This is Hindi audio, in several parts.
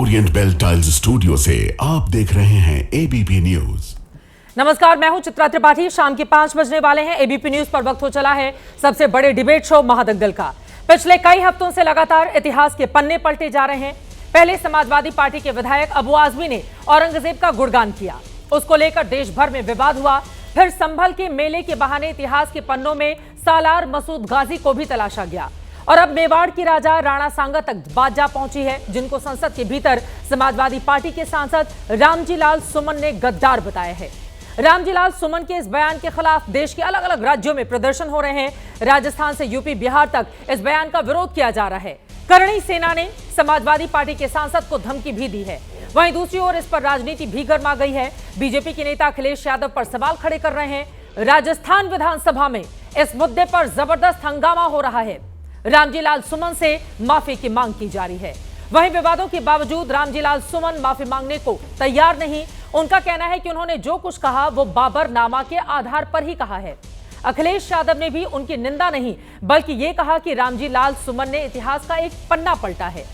ओरिएंट बेल टाइल्स स्टूडियो से आप देख रहे हैं एबीपी न्यूज। नमस्कार, मैं हूं चित्रा त्रिपाठी। शाम के 5 बजने वाले हैं। एबीपी न्यूज पर वक्त हो चला है सबसे बड़े डिबेट शो महादंगल का। पिछले कई हफ्तों से लगातार इतिहास के पन्ने पलटे जा रहे हैं। पहले समाजवादी पार्टी के विधायक अबू आजमी ने औरंगजेब का गुणगान किया, उसको लेकर देश भर में विवाद हुआ। फिर संभल के मेले के बहाने इतिहास के पन्नों में सालार मसूद गाजी को भी तलाशा गया और अब मेवाड़ की राजा राणा सांगा तक बात जा पहुंची है, जिनको संसद के भीतर समाजवादी पार्टी के सांसद रामजी लाल सुमन ने गद्दार बताया है। रामजी लाल सुमन के इस बयान के खिलाफ देश के अलग अलग राज्यों में प्रदर्शन हो रहे हैं। राजस्थान से यूपी बिहार तक इस बयान का विरोध किया जा रहा है। करणी सेना ने समाजवादी पार्टी के सांसद को धमकी भी दी है। वहीं दूसरी ओर इस पर राजनीति भी गर्मा गई है। बीजेपी के नेता अखिलेश यादव पर सवाल खड़े कर रहे हैं। राजस्थान विधानसभा में इस मुद्दे पर जबरदस्त हंगामा हो रहा है। रामजी लाल सुमन से माफी की मांग की जा रही है। वहीं विवादों के बावजूद रामजी लाल सुमन माफी मांगने को तैयार नहीं। उनका कहना है कि उन्होंने जो कुछ कहा वो बाबरनामा के आधार पर ही कहा है। अखिलेश यादव ने भी उनकी निंदा नहीं बल्कि ये कहा कि रामजी लाल सुमन ने इतिहास का एक पन्ना पलटा है।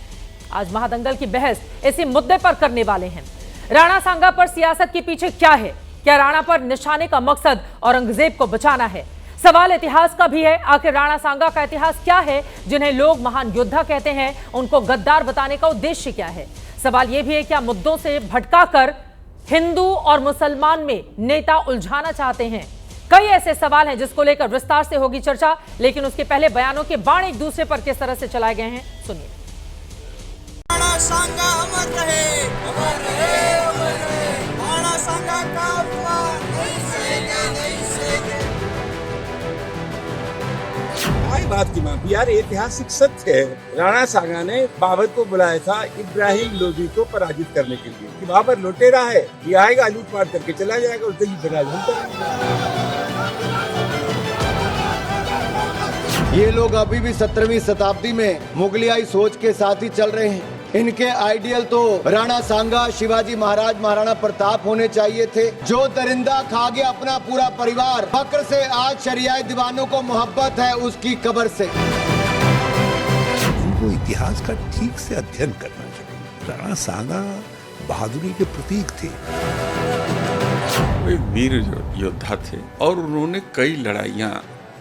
आज महादंगल की बहस इसी मुद्दे पर करने वाले हैं। राणा सांगा पर सियासत के पीछे क्या है? क्या राणा पर निशाने का मकसद औरंगजेब को बचाना है? सवाल इतिहास का भी है। आखिर राणा सांगा का इतिहास क्या है? जिन्हें लोग महान योद्धा कहते हैं, उनको गद्दार बताने का उद्देश्य क्या है? सवाल यह भी है, क्या मुद्दों से भटकाकर हिंदू और मुसलमान में नेता उलझाना चाहते हैं? कई ऐसे सवाल हैं जिसको लेकर विस्तार से होगी चर्चा, लेकिन उसके पहले बयानों के बाण एक दूसरे पर किस तरह से चलाए गए हैं, सुनिए। राणा सांगा अमर रहे, अमर रहे, अमर रहे। राणा सांगा का अपमान नहीं सहेंगे, नहीं सहेंगे। आई बात की माफी यार, ऐतिहासिक सत्य है। राणा सांगा ने बाबर को बुलाया था इब्राहिम लोदी को पराजित करने के लिए कि बाबर लुटेरा है, ये आएगा लूटपाट करके चला जाएगा और दिल्ली पर राज हम करेंगे। ये लोग अभी भी 17वीं शताब्दी में मुगलियाई सोच के साथ ही चल रहे हैं। इनके आइडियल तो राणा सांगा, शिवाजी महाराज, महाराणा प्रताप होने चाहिए थे। जो दरिंदा खा गया अपना पूरा परिवार, फक्र से आज शरियाई दीवानों को मोहब्बत है उसकी कब्र से। इनको इतिहास का ठीक से अध्ययन करना चाहिए। राणा सांगा बहादुरी के प्रतीक थे। वे वीर योद्धा थे और उन्होंने कई लड़ाइयाँ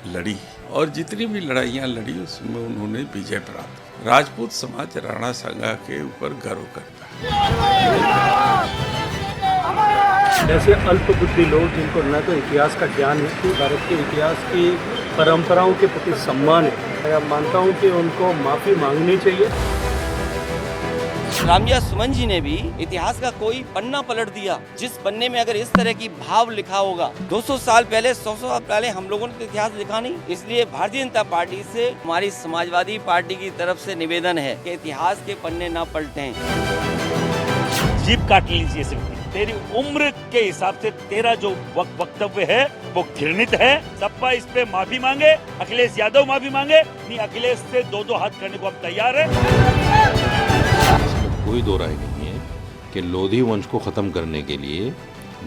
लड़ी और जितनी भी लड़ाइयाँ लड़ी उसमें उन्होंने विजय प्राप्त। राजपूत समाज राणा सांगा के ऊपर गर्व करता है। ऐसे अल्प बुद्धि लोग जिनको न तो इतिहास का ज्ञान है, भारत के इतिहास की परंपराओं के प्रति सम्मान है, मैं मानता हूँ कि उनको माफी मांगनी चाहिए। रामजी सुमन जी ने भी इतिहास का कोई पन्ना पलट दिया, जिस पन्ने में अगर इस तरह की भाव लिखा होगा। 200 साल पहले, 100 साल पहले हम लोगों ने तो इतिहास लिखा नहीं। इसलिए भारतीय जनता पार्टी से, हमारी समाजवादी पार्टी की तरफ से निवेदन है कि इतिहास के पन्ने ना पलटें। जीप काट लीजिए सिर्फ। तेरी उम्र के हिसाब से तेरा जो वक्तव्य है वो घृणित है। सपा इस पे माफी मांगे, अखिलेश यादव माफी मांगे। नहीं, अखिलेश से दो हाथ करने को हम तैयार है। कोई दो राय नहीं है कि लोधी वंश को खत्म करने के लिए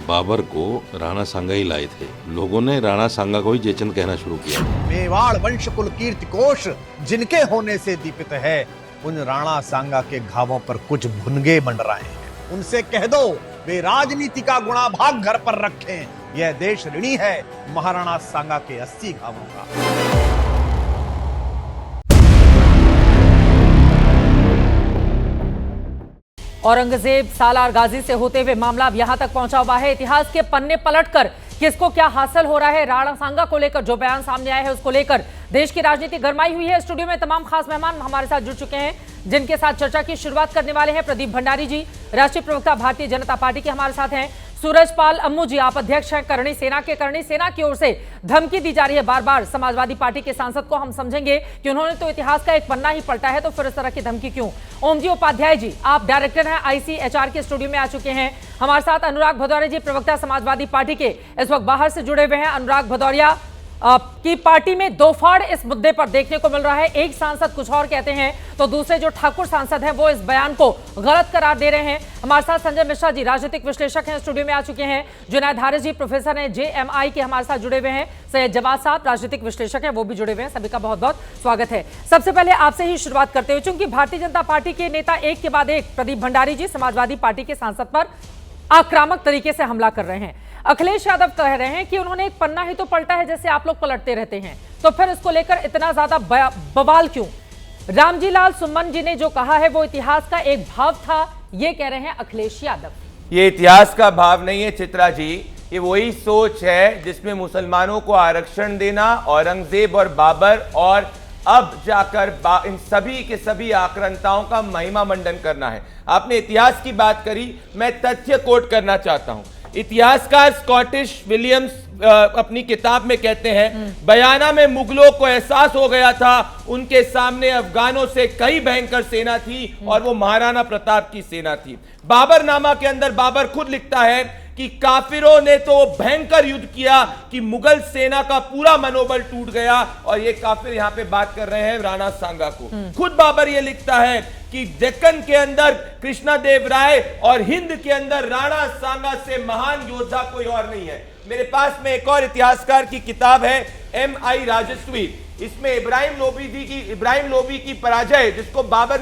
बाबर को राणा सांगा ही लाए थे। लोगों ने राणा सांगा को ही जयचंद कहना शुरू किया। मेवाड़ वंश कुल कीर्ति कोश जिनके होने से दीपित है, उन राणा सांगा के घावों पर कुछ भुनगे मंडराए हैं। उनसे कह दो वे राजनीति का गुणा भाग घर पर रखें। यह देश ऋणी है महाराणा सांगा के 80 घावों का। औरंगजेब सालार गाजी से होते हुए मामला अब यहां तक पहुंचा हुआ है। इतिहास के पन्ने पलटकर किसको क्या हासिल हो रहा है? राणा सांगा को लेकर जो बयान सामने आए हैं उसको लेकर देश की राजनीति गरमाई हुई है। स्टूडियो में तमाम खास मेहमान हमारे साथ जुड़ चुके हैं, जिनके साथ चर्चा की शुरुआत करने वाले हैं। प्रदीप भंडारी जी, राष्ट्रीय प्रवक्ता भारतीय जनता पार्टी के हमारे साथ हैं। सूरजपाल अम्मू जी, आप अध्यक्ष हैं करणी सेना के। करणी सेना की ओर से धमकी दी जा रही है बार बार समाजवादी पार्टी के सांसद को। हम समझेंगे कि उन्होंने तो इतिहास का एक पन्ना ही पलटा है, तो फिर इस तरह की धमकी क्यों? ओम जी उपाध्याय जी, आप डायरेक्टर हैं ICHR के, स्टूडियो में आ चुके हैं। हमारे साथ अनुराग भदौरिया जी, प्रवक्ता समाजवादी पार्टी के, इस वक्त बाहर से जुड़े हुए हैं। अनुराग भदौरिया, की पार्टी में दो फाड़ इस मुद्दे पर देखने को मिल रहा है। एक सांसद कुछ और कहते हैं तो दूसरे जो ठाकुर सांसद हैं वो इस बयान को गलत करार दे रहे हैं। हमारे साथ संजय मिश्रा जी राजनीतिक विश्लेषक हैं, स्टूडियो में आ चुके हैं। जुनैद हारिस जी प्रोफेसर हैं, JMI के हमारे साथ जुड़े हुए हैं। सैयद जवाद साहब राजनीतिक विश्लेषक हैं, वो भी जुड़े हुए हैं। सभी का बहुत बहुत स्वागत है। सबसे पहले आपसे ही शुरुआत करते हुए, चूंकि भारतीय जनता पार्टी के नेता एक के बाद एक प्रदीप भंडारी जी समाजवादी पार्टी के सांसद पर आक्रामक तरीके से हमला कर रहे हैं। अखिलेश यादव कह रहे हैं कि उन्होंने एक पन्ना ही तो पलटा है जैसे आप लोग पलटते रहते हैं, तो फिर इसको लेकर इतना ज्यादा बवाल क्यों? रामजी लाल सुमन जी ने जो कहा है वो इतिहास का एक भाव था, ये कह रहे हैं अखिलेश यादव। ये इतिहास का भाव नहीं है चित्रा जी, ये वही सोच है जिसमें मुसलमानों को आरक्षण देना, औरंगजेब और बाबर और अब जाकर इन सभी के सभी आक्रांताओं का महिमा मंडन करना है। आपने इतिहास की बात करी, मैं तथ्य कोट करना चाहता हूं। इतिहासकार स्कॉटिश विलियम्स अपनी किताब में कहते हैं, बयाना में मुगलों को एहसास हो गया था उनके सामने अफगानों से कई भयंकर सेना थी और वो महाराणा प्रताप की सेना थी। बाबरनामा के अंदर बाबर खुद लिखता है कि काफिरों ने तो भयंकर युद्ध किया कि मुगल सेना का पूरा मनोबल टूट गया। और ये काफिर यहां पे बात कर रहे हैं राणा सांगा को। खुद बाबर ये लिखता है कि डेक्कन के अंदर कृष्णदेव राय और हिंद के अंदर राणा सांगा से महान योद्धा कोई और नहीं है। मेरे पास में एक और इतिहासकार की किताब है MI राजस्वी, इसमें इब्राहिम लोबी की पराजय, जिसको राणा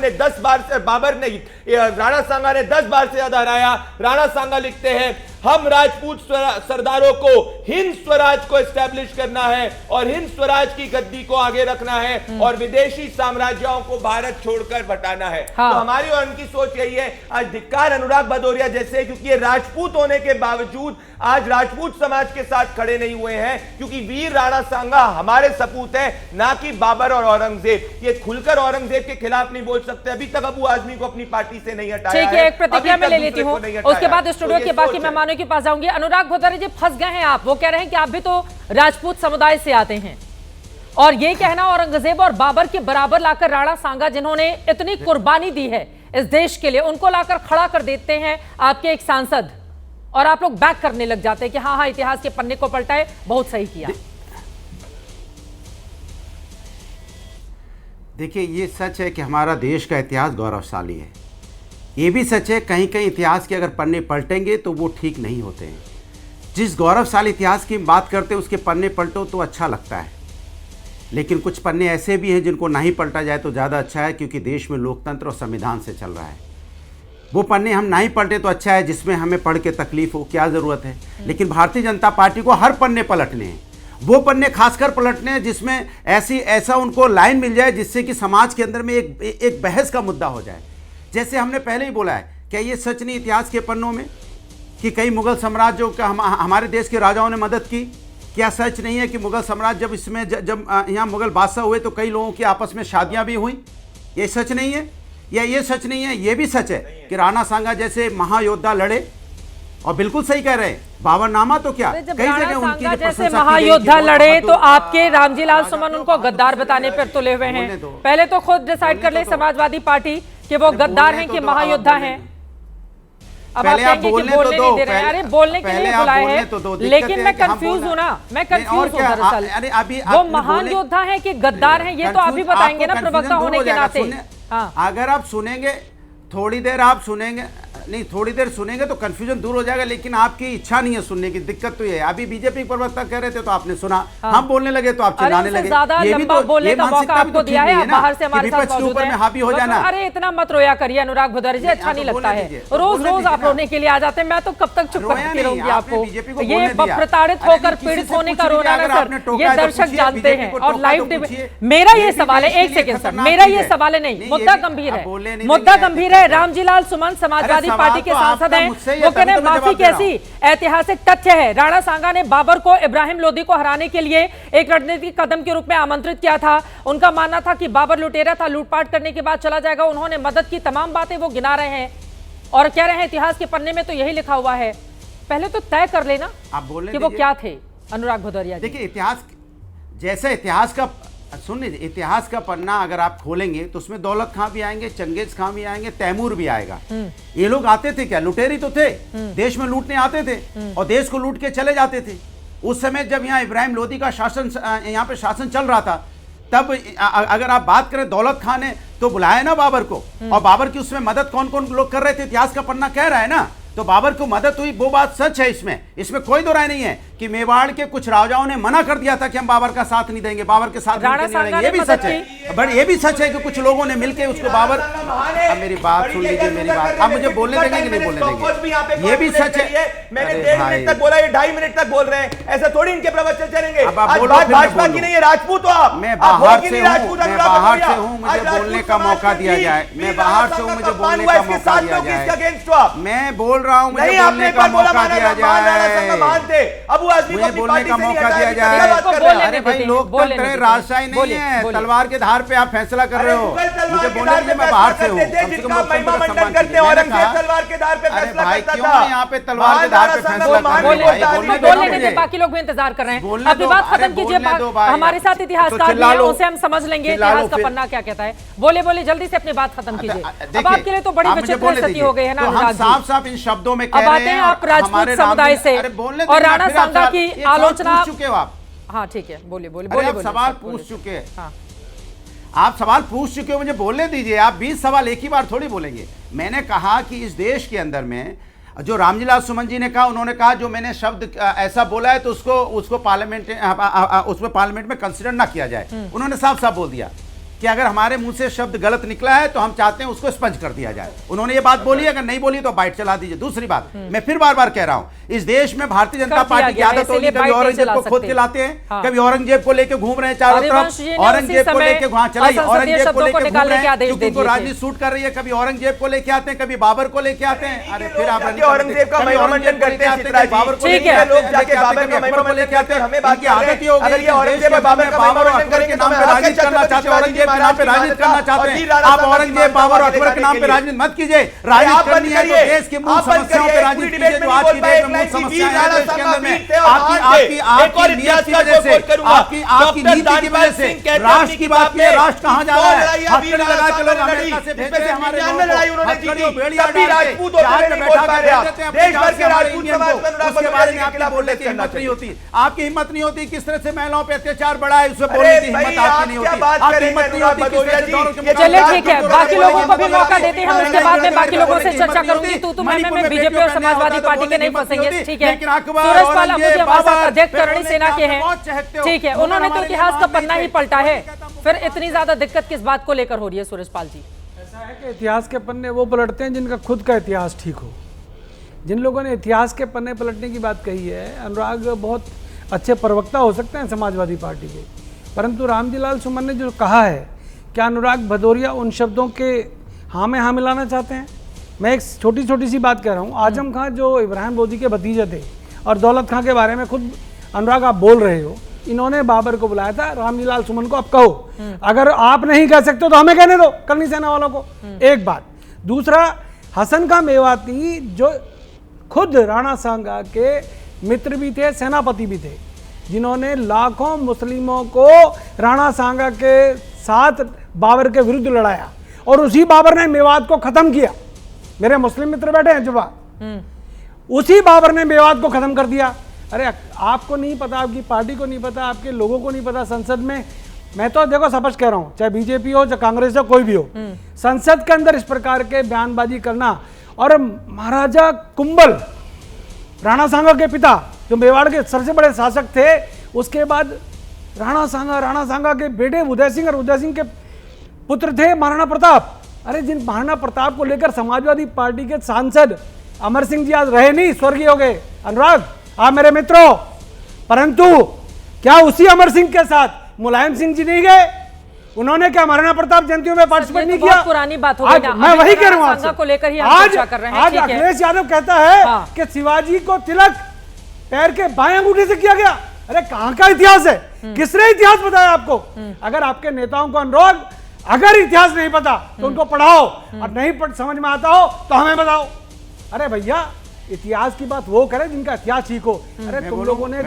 सांगा ने 10 बार से ज्यादा हराया। राणा सांगा लिखते हैं, हम राजपूत सरदारों को हिंद स्वराज को एस्टैब्लिश करना है और हिंद स्वराज की गद्दी को आगे रखना है और विदेशी साम्राज्यों को भारत छोड़कर हटाना है। तो हमारी और उनकी सोच यही है। आज धिक्कार अनुराग भदौरिया जैसे, क्योंकि ये राजपूत होने के बावजूद आज राजपूत समाज के साथ खड़े नहीं हुए हैं, क्योंकि वीर राणा सांगा हमारे सपूत है, ना कि बाबर और औरंगजेब। ये खुलकर औरंगजेब के खिलाफ नहीं बोल सकते। अभी तक अबू आजमी को अपनी पार्टी से नहीं हटाया। ठीक है, एक प्रतिक्रिया में ले लेती हूं, उसके बाद स्टूडियो के बाकी मेहमानों के पास जाऊंगी। अनुराग भदौरिया जी, फंस गए हैं आप। वो कह रहे हैं कि आप भी तो राजपूत समुदाय से आते हैं और ये कहना औरंगजेब और बाबर के बराबर लाकर राणा सांगा, जिन्होंने इतनी कुर्बानी दी है इस देश के लिए, उनको लाकर खड़ा कर देते हैं आपके एक सांसद, और आप लोग बैक करने लग जाते हैं कि हाँ इतिहास के पन्ने को पलटाए, बहुत सही किया। देखिए, ये सच है कि हमारा देश का इतिहास गौरवशाली है। ये भी सच है कहीं कहीं इतिहास के अगर पन्ने पलटेंगे तो वो ठीक नहीं होते हैं। जिस गौरवशाली इतिहास की बात करते हैं उसके पन्ने पलटो तो अच्छा लगता है, लेकिन कुछ पन्ने ऐसे भी हैं जिनको नहीं पलटा जाए तो ज़्यादा अच्छा है, क्योंकि देश में लोकतंत्र और संविधान से चल रहा है। वो पन्ने हम नहीं पलटे तो अच्छा है जिसमें हमें पढ़ के तकलीफ हो, क्या ज़रूरत है। लेकिन भारतीय जनता पार्टी को हर पन्ने पलटने हैं, वो पन्ने खासकर पलटने हैं जिसमें ऐसा उनको लाइन मिल जाए जिससे कि समाज के अंदर में एक बहस का मुद्दा हो जाए। जैसे हमने पहले ही बोला है, क्या ये सच नहीं इतिहास के पन्नों में कि कई मुगल साम्राज्यों का हमारे देश के राजाओं ने मदद की? क्या सच नहीं है कि मुगल साम्राज्य जब यहाँ मुगल बादशाह हुए तो कई लोगों की आपस में शादियाँ भी हुई? ये सच नहीं है? या ये सच नहीं है? ये भी सच है कि राणा सांगा जैसे महायोद्धा लड़े, और बिल्कुल सही कह रहे हैं, बाबरनामा तो क्या कई जगह उनकी जैसे महायोद्धा लड़े तो आपके रामजी लाल सुमन उनको गद्दार बताने पर तुले हुए हैं। पहले तो खुद डिसाइड कर ले समाजवादी पार्टी कि वो गद्दार हैं कि महायोद्धा हैं। अब आप कहेंगे कि बोलने नहीं दे रहे हैं। अरे बोलने के लिए बुलाए हैं, लेकिन मैं कंफ्यूज हूं ना, मैं कंफ्यूज हूं दरअसल। वो महान योद्धा हैं कि गद्दार हैं, ये तो आप ही बताएंगे ना प्रवक्ता होने के नाते। अगर आप सुनेंगे, थोड़ी देर सुनेंगे तो कंफ्यूजन दूर हो जाएगा, लेकिन आपकी इच्छा नहीं है सुनने की। दिक्कत तो ये है, अभी बीजेपी प्रवक्ता कह रहे थे तो आपने सुना, हम बोलने लगे तो आप चिल्लाने लगे। ये भी तो बोलने का मौका आपको दिया है, बाहर से हमारे साथ मौजूद हैं। हावी हो जाना। अरे इतना मत रोया करिए अनुराग भदौरिया जी, अच्छा नहीं लगता है। रोज आप रोने के लिए आ जाते हैं, मैं तो कब तक चुप करके रहूंगी आपको। ये प्रताड़ित होकर पीड़ित होने का रोना ना सर, ये दर्शक जानते हैं। और लाइव डिबेट, मेरा ये सवाल है, एक सेकंड सर, मेरा ये सवाल है, नहीं मुद्दा गंभीर है, मुद्दा गंभीर है। रामजी लाल सुमन समाजवादी पार्टी के सांसद, वो कह रहे हैं माफी कैसी, ऐतिहासिक तथ्य है। राणा सांगा ने बाबर को इब्राहिम लोदी को हराने के लिए एक रणनीतिक कदम के रूप में आमंत्रित किया था। उनका मानना था कि बाबर लुटेरा था, लूटपाट करने के बाद चला जाएगा। उन्होंने मदद की, तमाम बातें वो गिना रहे हैं और कह रहे हैं इतिहास के पन्ने में तो यही लिखा हुआ है। पहले तो तय कर लेना कि वो क्या थे अनुराग भदौरिया। देखिए, इतिहास जैसे इतिहास का सुनिए, इतिहास का पन्ना अगर आप खोलेंगे तो उसमें दौलत खां भी आएंगे, चंगेज खां भी आएंगे, तैमूर भी आएगा। ये लोग आते थे क्या? लुटेरी तो थे, देश में लूटने आते थे और देश को लूट के चले जाते थे। उस समय जब यहाँ इब्राहिम लोदी का शासन, यहाँ पे शासन चल रहा था, तब अगर आप बात करें दौलत खान ने तो बुलाया ना बाबर को, और बाबर की उसमें मदद कौन कौन लोग कर रहे थे, इतिहास का पन्ना कह रहा है ना। तो बाबर को मदद हुई, वो बात सच है, इसमें कोई दो राय नहीं है कि मेवाड़ के कुछ राजाओं ने मना कर दिया था कि हम बाबर का साथ नहीं देंगे, बाबर के साथ नहीं देंगे, ये भी सच है। बट ये भी सच है कि कुछ लोगों ने मिलकर उसको बाबर, अब मेरी बात सुन लीजिए, मेरी बात आप मुझे बोलने देंगे कि नहीं बोलने देंगे, ये भी सच है। मैंने 1.5 मिनट तक बोला, ये 2.5 मिनट तक बोल रहे हैं, ऐसा थोड़ी इनके प्रवचन चलेंगे। अब आप बोलो, भाजपा की नहीं है, राजपूत हो आप, मैं बाहर से हूँ, मुझे बोलने का मौका दिया जाए, मैं बाहर से हूँ, मुझे बोलने का मौका दिया जाए, मैं बोल रहा हूँ, मुझे बोलने का मौका दिया जाए, मुझे बोलने का मौका दिया जाए। अरे भाई लोकतंत्र है, राजशाही नहीं है, तलवार के धार पे आप फैसला कर रहे हो, मुझे बोलने दीजिए, मैं बाहर से हूँ, अरे भाई क्यों यहाँ पे तलवार के धार पे फैसला कर रहे हैं, बाकी लोग भी इंतजार कर रहे हैं, अपनी बात खत्म कीजिए, हमारे साथ इतिहासकार भी हैं, उनसे हम समझ लेंगे इतिहास का पन्ना क्या कहता है। बोले जल्दी से अपनी बात खत्म कीजिए, अब आपके लिए तो बड़ी विचित्र स्थिति हो गई है ना अनुराग जी। साफ साफ इन शब्दों में अब आते हैं आप राजपूत समुदाय से और राणा सांगा की आलोचना, चुके हो आप। हाँ ठीक है, बोलिए सवाल पूछ चुके हैं, आप सवाल पूछ चुके हो, मुझे बोलने दीजिए। आप 20 सवाल एक ही बार थोड़ी बोलेंगे। मैंने कहा कि इस देश के अंदर में जो रामजीलाल सुमन जी ने कहा, उन्होंने कहा जो मैंने शब्द ऐसा बोला है तो उसको पार्लियामेंट में कंसिडर ना किया जाए। उन्होंने साफ साफ बोल दिया कि अगर हमारे मुंह से शब्द गलत निकला है तो हम चाहते हैं उसको स्पंज कर दिया जाए। उन्होंने ये बात बोली, अगर नहीं बोली तो बाइट चला दीजिए। दूसरी बात, मैं फिर बार बार कह रहा हूं, इस देश में भारतीय जनता पार्टी की आदत होगी, कभी औरंगजेब को खोद के लाते हैं, कभी औरंगजेब को लेकर घूम रहे हैं चारों तरफ, औरंगजेब को लेकर वहां चलाइए, औरंगजेब को लेकर घूम रहे हैं क्योंकि उनको राजनीति सूट कर रही है, कभी औरंगजेब को लेके आते हैं, कभी बाबर को लेके आते हैं। अरे फिर आप औरंगजेब का महिमामंडन करते हैं, बाबर को लेके आते हैं, हमें बात की आदत ही हो गई है, बाबर और अकबर के नाम पे राजनीति करना चाहते हैं, औरंगजेब के नाम पे राजनीति करना चाहते हैं। आप औरंगजेब, बाबर और अकबर के नाम पे राजनीति मत कीजिए। राजनीति करनी है तो देश की मूल समस्याओं पे राजनीति कीजिए, जो आज की डेट में मूल समस्या है देश के अंदर में। आपकी नीयत की वजह से, आपकी नीति की वजह से राष्ट्र की बात की, राष्ट्र कहां जा रहा है? हथकड़ी लगा के लोग अमेरिका से भेजते हैं हमारे लोगों को, हथकड़ियों बेड़ियां डाल के जहाज में बैठा के भेजते हैं अपने जहाज से हमारे इंडियन को। उसके बारे में आपकी बोलने की हिम्मत नहीं होती, आपकी हिम्मत नहीं होती। किस तरह से महिलाओं पे अत्याचार बढ़ा है उसमें बोलने की हिम्मत आपकी नहीं होती, आपकी हिम्मत नहीं होती। चलिए ठीक है, बाकी लोगों को भी मौका देते हैं, उसके बाद में बाकी लोगों से चर्चा करूंगी। तू मैं बीजेपी और समाजवादी पार्टी के नहीं फंसेंगे, ठीक है। सूरज पाल अबूजी हमारे साथ अध्यक्ष करणी सेना के हैं, ठीक है। उन्होंने तो इतिहास का पन्ना ही पलटा है, फिर इतनी ज्यादा दिक्कत किस बात को लेकर हो रही है सूरज पाल जी? ऐसा है कि इतिहास के पन्ने वो पलटते हैं जिनका खुद का इतिहास ठीक हो। जिन लोगों ने इतिहास के पन्ने पलटने की बात कही है, अनुराग बहुत अच्छे प्रवक्ता हो सकते हैं समाजवादी पार्टी के, परंतु रामजीलाल सुमन ने जो कहा है, क्या अनुराग भदौरिया उन शब्दों के हाँ में हाँ मिलाना चाहते हैं? मैं एक छोटी सी बात कह रहा हूँ। आजम खां जो इब्राहिम लोदी के भतीजे थे, और दौलत खां के बारे में खुद अनुराग आप बोल रहे हो, इन्होंने बाबर को बुलाया था, रामजीलाल सुमन को अब कहो। अगर आप नहीं कह सकते तो हमें कहने दो, करनी सेना वालों को। एक बात। दूसरा, हसन खां मेवाती जो खुद राणा सांगा के मित्र भी थे, सेनापति भी थे, जिन्होंने लाखों मुस्लिमों को राणा सांगा के साथ बाबर के विरुद्ध लड़ाया, और उसी बाबर ने मेवात को खत्म किया। मेरे मुस्लिम मित्र बैठे हैं जुबा, उसी बाबर ने मेवात को खत्म कर दिया। अरे आपको नहीं पता, आपकी पार्टी को नहीं पता, आपके लोगों को नहीं पता। संसद में मैं तो देखो सपच कह रहा हूं, चाहे बीजेपी हो चाहे कांग्रेस हो, कोई भी हो, संसद के अंदर इस प्रकार के बयानबाजी करना। और महाराजा कुंभल, राणा सांगा के पिता, जो मेवाड़ के सबसे बड़े शासक थे, उसके बाद राणा सांगा के बेटे उदय सिंह, और उदय सिंह के पुत्र थे महाराणा प्रताप। अरे जिन महाराणा प्रताप को लेकर समाजवादी पार्टी के सांसद अमर सिंह जी आज रहे नहीं, स्वर्गीय हो गए। अनुराग, आप मेरे मित्रों, परंतु क्या उसी अमर सिंह के साथ मुलायम सिंह जी नहीं गए? उन्होंने क्या महाराणा प्रताप जयंतियों में पार्टिसिपेट नहीं किया? पुरानी बात हो गई ना, मैं वही कह रहा हूं आपसे। को लेकर ही हम चर्चा कर रहे हैं। आज अखिलेश यादव कहता है कि शिवाजी को तिलक पैर के बाएं अंगूठे से किया गया। अरे कहां का इतिहास है? किसने इतिहास बताया आपको? अगर आपके नेताओं को अनुराग अगर इतिहास नहीं पता तो उनको पढ़ाओ, और नहीं समझ में आता हो तो हमें बताओ। अरे भैया, इतिहास की बात वो करे जिनका इतिहास ठीक हो। अरे तुम लोगों ने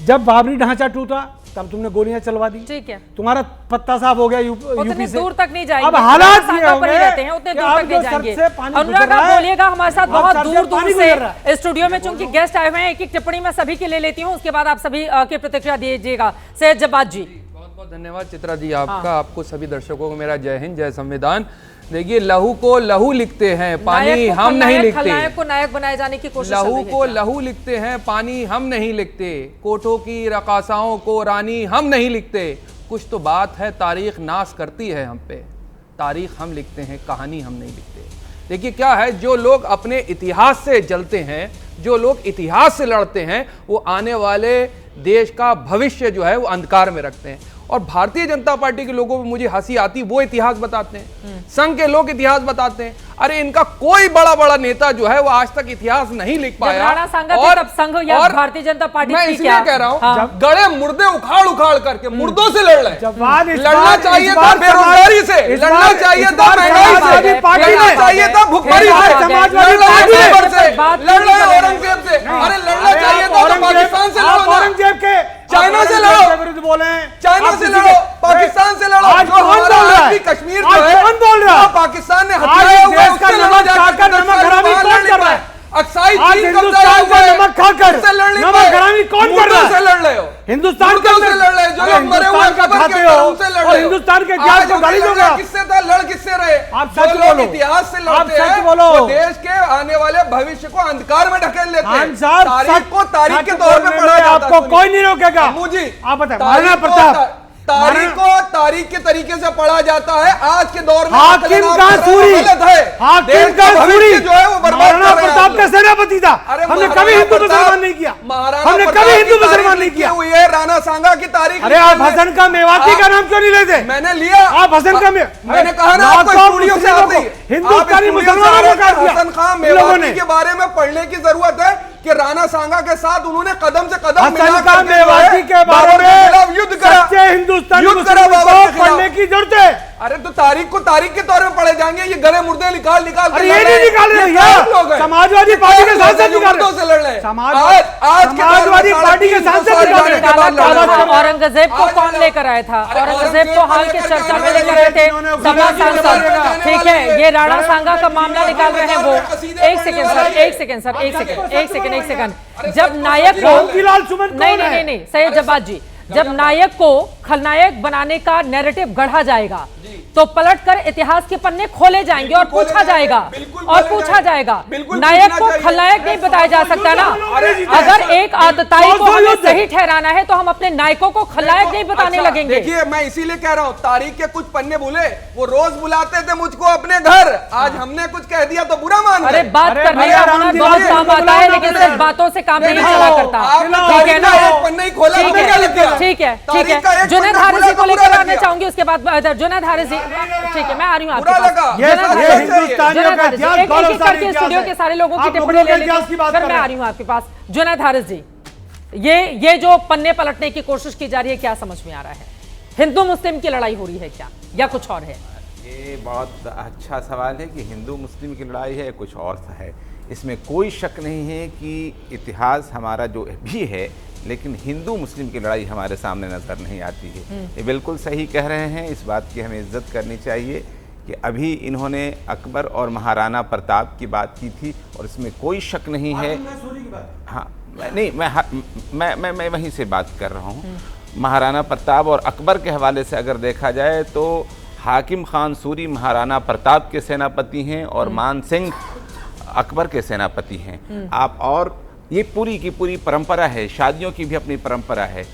जब बाबरी ढांचा टूटा, तब तुमने गोलियां चलवा दी। ठीक है, तुम्हारा पत्ता साफ हो गया यूपी से। दूर तक नहीं जाएंगे। अब हालात ये होंगे रहते हैं उतने दूर तक नहीं जाएंगे। अनुराग आप बोलिएगा हमारे साथ बहुत दूर दूर से स्टूडियो में, चूंकि गेस्ट आए हुए हैं, एक एक टिप्पणी मैं सभी के ले लेती हूँ, उसके बाद आप सभी की प्रतिक्रिया दीजिएगा। सैयद जब्बार जी। बहुत बहुत धन्यवाद चित्रा जी आपका, आपको सभी दर्शकों को मेरा जय हिंद, जय संविधान। देखिए, लहू को लहू लिखते हैं, पानी हम नहीं लिखते। खलनायक को नायक बनाए जाने की कोशिश। लहू को लहू लिखते हैं, पानी हम नहीं लिखते। कोठों की रकासाओं को रानी हम नहीं लिखते। कुछ तो बात है, तारीख नाश करती है हम पे। तारीख हम लिखते हैं, कहानी हम नहीं लिखते। देखिए क्या है, जो लोग अपने इतिहास से जलते हैं, जो लोग इतिहास से लड़ते हैं, वो आने वाले देश का भविष्य जो है वो अंधकार में रखते हैं। और भारतीय जनता पार्टी के लोगों पे मुझे हंसी आती, वो इतिहास बताते हैं, संघ के लोग इतिहास बताते हैं। अरे इनका कोई बड़ा बड़ा नेता जो है वो आज तक इतिहास नहीं लिख पाया। और संघ या भारतीय जनता पार्टी, मैं इसलिए कह रहा हूँ, गड़े मुर्दे उखाड़ उखाड़ करके मुर्दों से लड़ रहे हैं। लड़ना चाहिए था बेरोजगारी से, लड़ना चाहिए था महंगाई से, लड़ना चाहिए था भुखमरी से, लड़ रहे औरंगजेब से। अरे लड़ना चाहिए था तो पाकिस्तान से लड़ो, औरंगजेब के चाइना से लड़ो, विरुद्ध बोले, चाइना से लड़ो, पाकिस्तान से लड़ो। जो हमारा कश्मीर जो है पाकिस्तान ने हथियाया हुआ है, उससे लड़ो जाकर। नमक हरामी कौन कर रहा है? अक्साई चीन हिंदुस्तान का नमक खाकर नमक हरामी कौन कर रहा है? से लड़ रहे हो, हिंदुस्तान से लड़ रहे हो, जो लोग मरे हुए का खाते हो और हिंदुस्तान के इतिहास को गाली दोगे। किससे था, लड़ किससे रहे? आप सच बोलो, इतिहास से लड़ते हैं, वो देश के आने वाले भविष्य को अंधकार में ढकेल लेते हैं। तारीख को तारीख के तौर पे पढ़ा जाता है, आपको कोई नहीं रोकेगा। मुझे आप बताएं, महाराणा प्रताप तारीख को तारीख के तरीके से पढ़ा जाता है। आज के दौर में हाकिम का सूरी, हाकिम का सूरी जो है वो बर्बाद महाराणा प्रताप का सेनापति था। हमने कभी हिंदू मुसलमान नहीं किया, हमने कभी हिंदू मुसलमान नहीं किया। ये राणा सांगा की तारीख। अरे आप हसन का मेवाती का नाम क्यों नहीं लेते? मैंने लिया, आप हसन का मैंने कहा ना आपको स्टूडियो से आते ही हिंदुस्तानी मुसलमानों को काट दिया। हसन खान मेवाती के बारे में पढ़ने की जरूरत है कि राणा सांगा के साथ उन्होंने कदम से कदम मिलाकर मेवाती के बारे में युद्ध करा, हिंदुस्तानी पढ़ने की जरूरत है। अरे तो तारीख को तारीख के तौर पे पढ़े जाएंगे, ये गले मुर्दे निकाल निकाल के ये नहीं निकाल रहे हैं, समाजवादी पार्टी के सांसद निकाल रहे हैं, से लड़ रहे हैं। समाजवादी पार्टी के सांसद निकाल रहे हैं। औरंगजेब को कौन लेकर आया था? औरंगजेब को हाल के चर्चा में लेकर आए थे सभा सांसद। ठीक है, ये राणा सांगा का मामला निकाल रहे हैं वो। एक सेकंड सर, एक सेकंड सर, एक सेकंड, एक सेकंड, एक सेकंड। जब नायक को नहीं, सैयद जब्बार जी, जब नायक को खलनायक बनाने का नैरेटिव गढ़ा जाएगा तो पलटकर इतिहास के पन्ने खोले जाएंगे और पूछा जाएगा, और पूछा जाएगा। नायक को खलनायक नहीं बताया जा सकता ना। अगर एक आतताई को हमें सही ठहराना है तो हम अपने नायकों को खलनायक नहीं बताने लगेंगे। देखिए, मैं इसीलिए कह रहा हूँ, तारीख के कुछ पन्ने भूले, वो रोज बुलाते थे मुझको अपने घर, आज हमने कुछ कह दिया तो बुरा मान। अरे बात करने का हुनर बहुत काम आता है, लेकिन सिर्फ बातों से काम नहीं चला करता। ठीक है ना, ठीक है, ठीक है। जुनैद हारिसी को लेकर आना चाहूंगी, उसके बाद जुनैद हारिसी। ठीक है, मैं आ रही हूँ आपके पास। स्टूडियो के सारे लोगों की टिप्पणी ले लेती हूँ, फिर मैं आ रही हूँ आपके पास। जुनैद हारिस जी, ये जो पन्ने पलटने की कोशिश की जा रही है, क्या समझ में आ रहा है? हिंदू मुस्लिम की लड़ाई हो रही है क्या, या कुछ और है? ये बहुत अच्छा सवाल है कि हिंदू मुस्लिम की लड़ाई है, कुछ और सा है। इसमें कोई शक नहीं है कि इतिहास हमारा जो भी है, लेकिन हिंदू मुस्लिम की लड़ाई हमारे सामने नज़र नहीं आती है। ये बिल्कुल सही कह रहे हैं, इस बात की हमें इज्जत करनी चाहिए कि अभी इन्होंने अकबर और महाराणा प्रताप की बात की थी, और इसमें कोई शक नहीं है। हाँ, नहीं, मैं वहीं से बात कर रहा हूँ। महाराणा प्रताप और अकबर के हवाले से अगर देखा जाए तो हाकिम खान सूरी महाराणा प्रताप के सेनापति हैं और मान सिंह अकबर के सेनापति हैं। आप और ये पूरी की पूरी परंपरा है, शादियों की भी अपनी परंपरा है।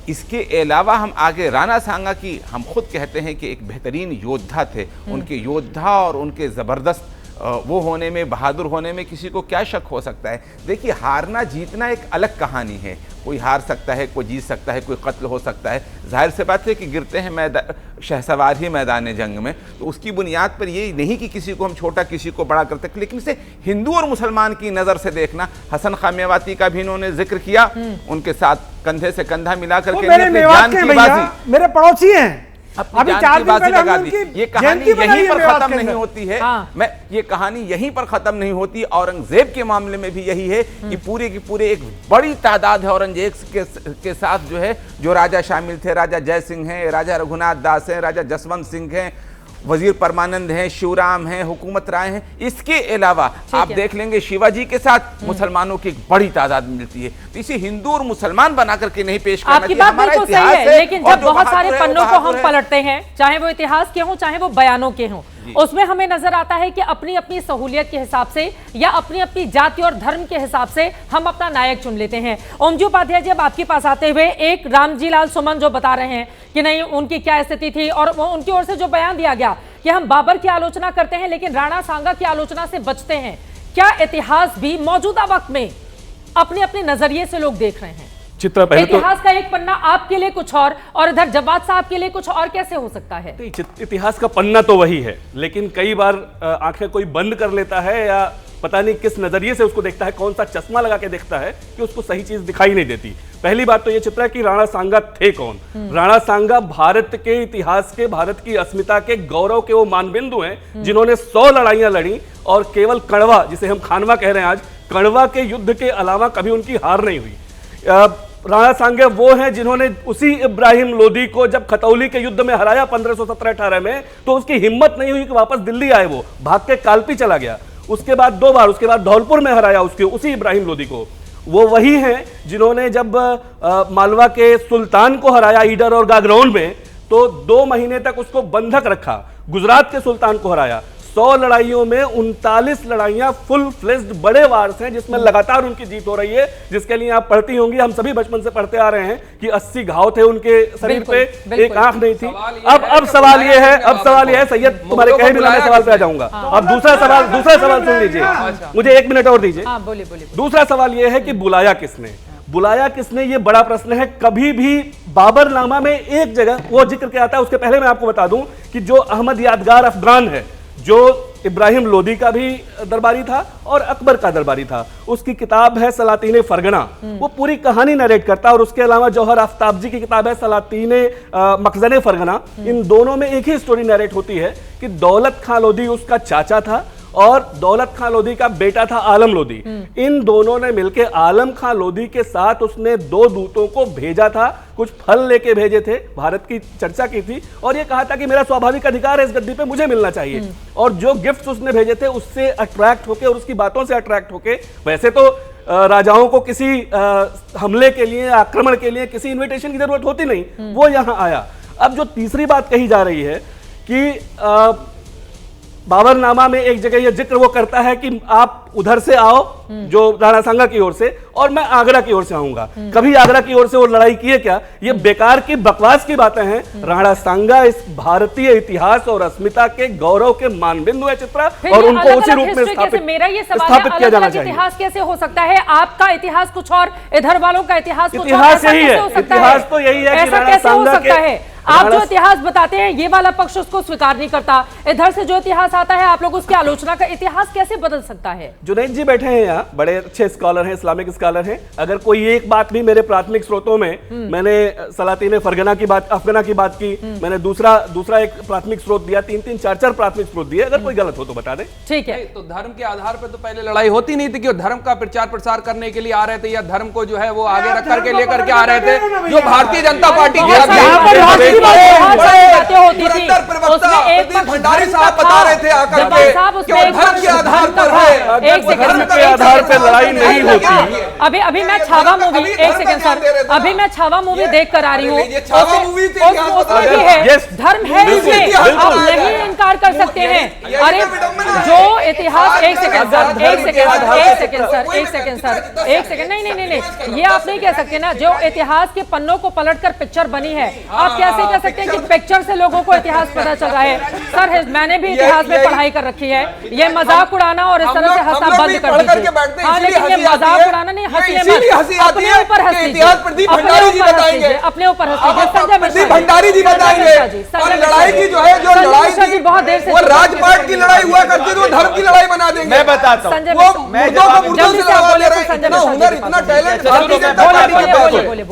इसके अलावा हम आगे राणा सांगा की, हम खुद कहते हैं कि एक बेहतरीन योद्धा थे। उनके योद्धा और उनके ज़बरदस्त वो होने में, बहादुर होने में किसी को क्या शक हो सकता है। देखिए, हारना जीतना एक अलग कहानी है। कोई हार सकता है, कोई जीत सकता है, कोई कत्ल हो सकता है। जाहिर से बात है कि गिरते हैं शहसवार ही मैदान जंग में, तो उसकी बुनियाद पर ये नहीं कि किसी को हम छोटा, किसी को बड़ा करते, लेकिन इसे हिंदू और मुसलमान की नज़र से देखना। हसन खान मेवाती का भी इन्होंने जिक्र किया, उनके साथ कंधे से कंधा मिला करके मेरे पड़ोसी हैं, अपनी जान की बाजी लगा दी। ये कहानी यहीं पर खत्म नहीं होती है। ये कहानी यहीं पर खत्म नहीं होती। औरंगजेब के मामले में भी यही है कि पूरे की पूरे एक बड़ी तादाद है औरंगजेब के साथ जो है, जो राजा शामिल थे, राजा जय सिंह हैं, राजा रघुनाथ दास हैं, राजा जसवंत सिंह हैं, वजीर परमानंद हैं, शिवराम हैं, हुकूमत राय हैं। इसके अलावा आप देख लेंगे शिवाजी के साथ मुसलमानों की एक बड़ी तादाद मिलती है। तो इसे हिंदू और मुसलमान बना करके नहीं पेश करना आपकी बात बिल्कुल सही है, लेकिन जब बहुत सारे पन्नों को हम पलटते हैं, चाहे वो इतिहास के हों चाहे वो बयानों के हों, उसमें हमें नजर आता है कि अपनी अपनी सहूलियत के हिसाब से या अपनी अपनी जाति और धर्म के हिसाब से हम अपना नायक चुन लेते हैं। ओमजी उपाध्याय जी, अब आपके पास आते हुए एक रामजी लाल सुमन जो बता रहे हैं कि नहीं उनकी क्या स्थिति थी, और उनकी ओर से जो बयान दिया गया कि हम बाबर की आलोचना करते हैं लेकिन राणा सांगा की आलोचना से बचते हैं। क्या इतिहास भी मौजूदा वक्त में अपने अपने नजरिए से लोग देख रहे हैं? चित्रा, पहले इतिहास का एक पन्ना आपके लिए कुछ और इधर जवाद साहब के लिए कुछ और, कैसे हो सकता है? इतिहास का पन्ना तो वही है, लेकिन कई बार आंखें कोई बंद कर लेता है या पता नहीं किस नजरिए से उसको देखता है, कौन सा चश्मा लगा के देखता है कि उसको सही चीज दिखाई नहीं देती। पहली बात तो ये चित्रा कि राणा सांगा थे कौन। राणा सांगा भारत के इतिहास के, भारत की अस्मिता के गौरव के वो मानबिंदु हैं जिन्होंने 100 लड़ाइयां लड़ी और केवल कड़वा, जिसे हम खानवा कह रहे हैं आज, कड़वा के युद्ध के अलावा कभी उनकी हार नहीं हुई। राणा सांगा वो हैं जिन्होंने उसी इब्राहिम लोदी को जब खतौली के युद्ध में हराया 1517-18 में, तो उसकी हिम्मत नहीं हुई कि वापस दिल्ली आए, वो भाग के कालपी चला गया। उसके बाद 2 बार, उसके बाद धौलपुर में हराया उसी इब्राहिम लोदी को। वो वही हैं जिन्होंने जब मालवा के सुल्तान को हराया ईडर और गागरौन में, तो 2 महीने तक उसको बंधक रखा। गुजरात के सुल्तान को हराया। 100 लड़ाइयों में 39 लड़ाइयां फुल फ्लेज्ड बड़े वार्स हैं जिसमें लगातार उनकी जीत हो रही है, जिसके लिए आप पढ़ती होंगी, हम सभी बचपन से पढ़ते आ रहे हैं कि 80 घाव थे उनके शरीर पे, एक आंख नहीं थी। अब सवाल ये है सैयद, तुम्हारे कहे बिना मैं सवाल पे आ जाऊंगा। अब दूसरा सवाल सुन लीजिए, मुझे 1 मिनट और दीजिए। दूसरा सवाल यह है कि बुलाया किसने, ये बड़ा प्रश्न है। कभी भी बाबरनामा में एक जगह वो जिक्र किया आता है, उसके पहले मैं आपको बता दूं कि जो अहमद यादगार अफगान है, जो इब्राहिम लोदी का भी दरबारी था और अकबर का दरबारी था, उसकी किताब है सलातीन फरगना, वो पूरी कहानी नरेट करता है। और उसके अलावा जौहर आफ्ताब जी की किताब है सलातीन मखजन फरगना। इन दोनों में एक ही स्टोरी नरेट होती है कि दौलत खां लोदी उसका चाचा था और दौलत खां लोदी का बेटा था आलम लोदी। इन दोनों ने मिलकर आलम खां लोदी के साथ उसने 2 दूतों को भेजा था, कुछ फल लेके भेजे थे, भारत की चर्चा की थी और ये कहा था कि मेरा स्वाभाविक अधिकार है इस गद्दी पे, मुझे मिलना चाहिए। और जो गिफ्ट्स उसने भेजे थे उससे अट्रैक्ट होके और उसकी बातों से अट्रैक्ट होके, वैसे तो राजाओं को किसी हमले के लिए, आक्रमण के लिए किसी इन्विटेशन की जरूरत होती नहीं, वो यहां आया। अब जो तीसरी बात कही जा रही है कि बाबरनामा में एक जगह यह जिक्र वो करता है कि आप उधर से आओ, जो राणा सांगा की ओर से, और मैं आगरा की ओर से आऊंगा। कभी आगरा की ओर से वो लड़ाई किए क्या? ये बेकार की बकवास की बातें हैं। राणा सांगा इस भारतीय इतिहास और अस्मिता के गौरव के मानबिंदु है चित्रा, और उनको उसी रूप में स्थापित किया जाना चाहिए। इतिहास कैसे हो सकता है? आपका इतिहास कुछ और, इधर वालों का इतिहास कुछ और, इतिहास यही है। इतिहास तो यही है कि राणा सांगा के, आप जो इतिहास बताते हैं ये वाला पक्ष उसको स्वीकार नहीं करता, इधर से जो इतिहास आता है आप लोग उसकी आलोचना का। इतिहास कैसे बदल सकता है? जुनैद जी बैठे हैं यहाँ, बड़े अच्छे स्कॉलर हैं, इस्लामिक स्कॉलर हैं। अगर कोई एक बात भी मेरे प्राथमिक स्रोतों में, मैंने सलातीन फरगना की बात, अफगाना की बात की, मैंने दूसरा एक प्राथमिक स्रोत दिया, 3-3, 4-4 प्राथमिक स्रोत दिए। अगर कोई गलत हो तो बता दे। ठीक है। तो धर्म के आधार पर तो पहले लड़ाई होती नहीं थी कि धर्म का प्रचार प्रसार करने के लिए आ रहे थे, या धर्म को जो है वो आगे रख करके लेकर के आ रहे थे, जो भारतीय जनता पार्टी होती थी। उसमें एक भंडारी साहब बता रहे थे आकर के धर्म के आधार पर है, धर्म के आधार पर लड़ाई नहीं होती। अभी मैं छावा मूवी, एक सेकंड सर, अभी मैं छावा मूवी देख कर आ रही हूँ, उसमें भी है धर्म है इसमें, आप नहीं इनकार कर सकते हैं। अरे जो इतिहास, एक सेकंड सर, नहीं, ये आप नहीं कह सकते ना। जो इतिहास के पन्नों को पलटकर पिक्चर बनी है, आप कैसे कह सकते हैं कि पिक्चर से लोगों को इतिहास पता चल रहा है? सर मैंने भी इतिहास में पढ़ाई कर रखी है। ये मजाक उड़ाना और इस तरह से हंसना बंद कर दीजिए। हाँ, लेकिन ये मजाक उड़ाना नहीं, हंसिए मत, अपने ऊपर हंस लीजिए, अपने ऊपर हंस लीजिए। संजय प्रदीप भंडारी जी बताएंगे। और लड़ाई की जो है, जो लड़ाई थी बहुत देर से वो राजपाट की लड़ाई हुआ करती थी, वो धर्म की लड़ाई बना देंगे। मैं बताता हूँ, वो मुर्दों को मुर्दों से लड़वा ले रहे हैं। इतना हुनर, इतना टैलेंट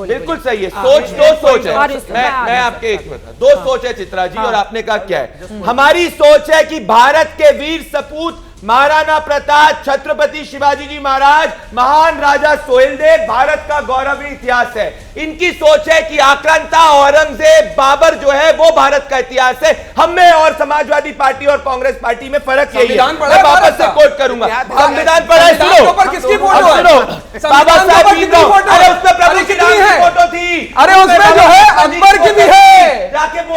बिल्कुल सही है। सोच दो सोच है। मैं आपके एक दो सोच है चित्रा जी, और आपने कहा क्या है? हमारी सोच है कि भारत के वीर सपूत महाराणा प्रताप, छत्रपति शिवाजी जी महाराज, महान राजा सोहेलदेव भारत का गौरवी इतिहास है। इनकी सोच है कि आक्रांता औरंगजेब, बाबर जो है वो भारत का इतिहास है। हमें और समाजवादी पार्टी और कांग्रेस पार्टी में फर्क यही है। मैं वापस से कोट करूंगा, संविधान पढ़ा है, सुनो, किसकी फोटो है? बाबा साहब भीमराव, अरे उसमें प्रभु की फोटो थी, अरे उसमें जो है अकबर की भी है,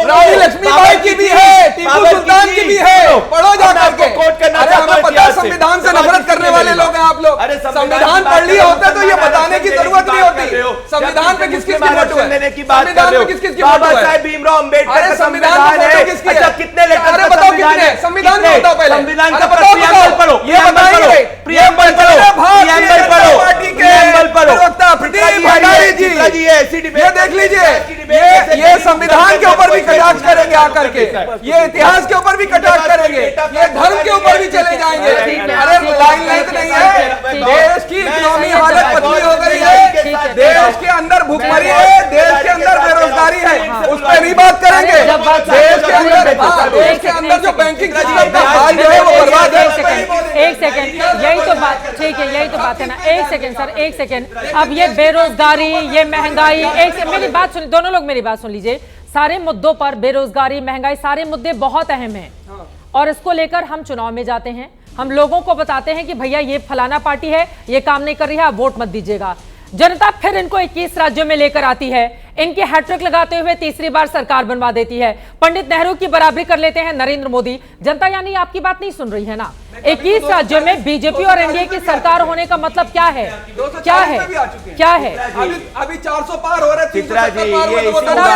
रानी लक्ष्मीबाई की भी है, टीपू सुल्तान की भी है। पढ़ो जाकर के। कोट करना पता संविधान से नफरत करने वाले लोग हैं आप लोग। संविधान पढ़ लिए होते तो ये बताने की जरूरत नहीं होती। संविधान पे किस-किस की फोटो है? देने की बात कर रहे हो? किस-किस की बाबा साहब भीमराव अम्बेडकर का संविधान है। अच्छा, कितने लेटर? अरे बताओ कितने? संविधान में बताओ पहले। संविधान का प्रियम्बल पढ़ो, प्रियम्बल पढ़ो, प्रियम्बल पढ़ो, प्रियम्बल पढ़ो। प्रदीप भंडारी जी, ये देख लीजिए, ये संविधान के ऊपर भी कटाक्ष करेंगे आकर के, ये इतिहास के ऊपर भी कटाक्ष करेंगे, ये धर्म के ऊपर भी चले जाएंगे। अरे लाइन लेंथ नहीं है। देश की इकोनॉमी हालत पतली हो गई है, देश के अंदर भूखमरी है, देश के अंदर बेरोजगारी है, उस पर नहीं बात करेंगे। देश के अंदर जो बैंकिंग सिस्टम का हाल जो है वो बर्बाद है। एक सेकंड, यही तो बात, ठीक है, यही तो बात है ना। एक सेकंड सर, एक सेकंड। अब ये बेरोजगारी, ये महंगाई, मेरी बात सुन, दोनों लोग मेरी बात सुन लीजिए। सारे मुद्दों पर, बेरोजगारी, महंगाई, सारे मुद्दे बहुत अहम हैं और इसको लेकर हम चुनाव में जाते हैं। हम लोगों को बताते हैं कि भैया ये फलाना पार्टी है, ये काम नहीं कर रही है, आप वोट मत दीजिएगा। जनता फिर इनको 21 राज्यों में लेकर आती है, इनकी हैट्रिक लगाते हुए तीसरी बार सरकार बनवा देती है। पंडित नेहरू की बराबरी कर लेते हैं नरेंद्र मोदी। जनता यानी आपकी बात नहीं सुन रही है ना। 21 राज्यों में बीजेपी और एनडीए की सरकार होने का मतलब क्या है? क्या है? क्या है? अभी 400 पार हो रहे। चित्रा जी, ये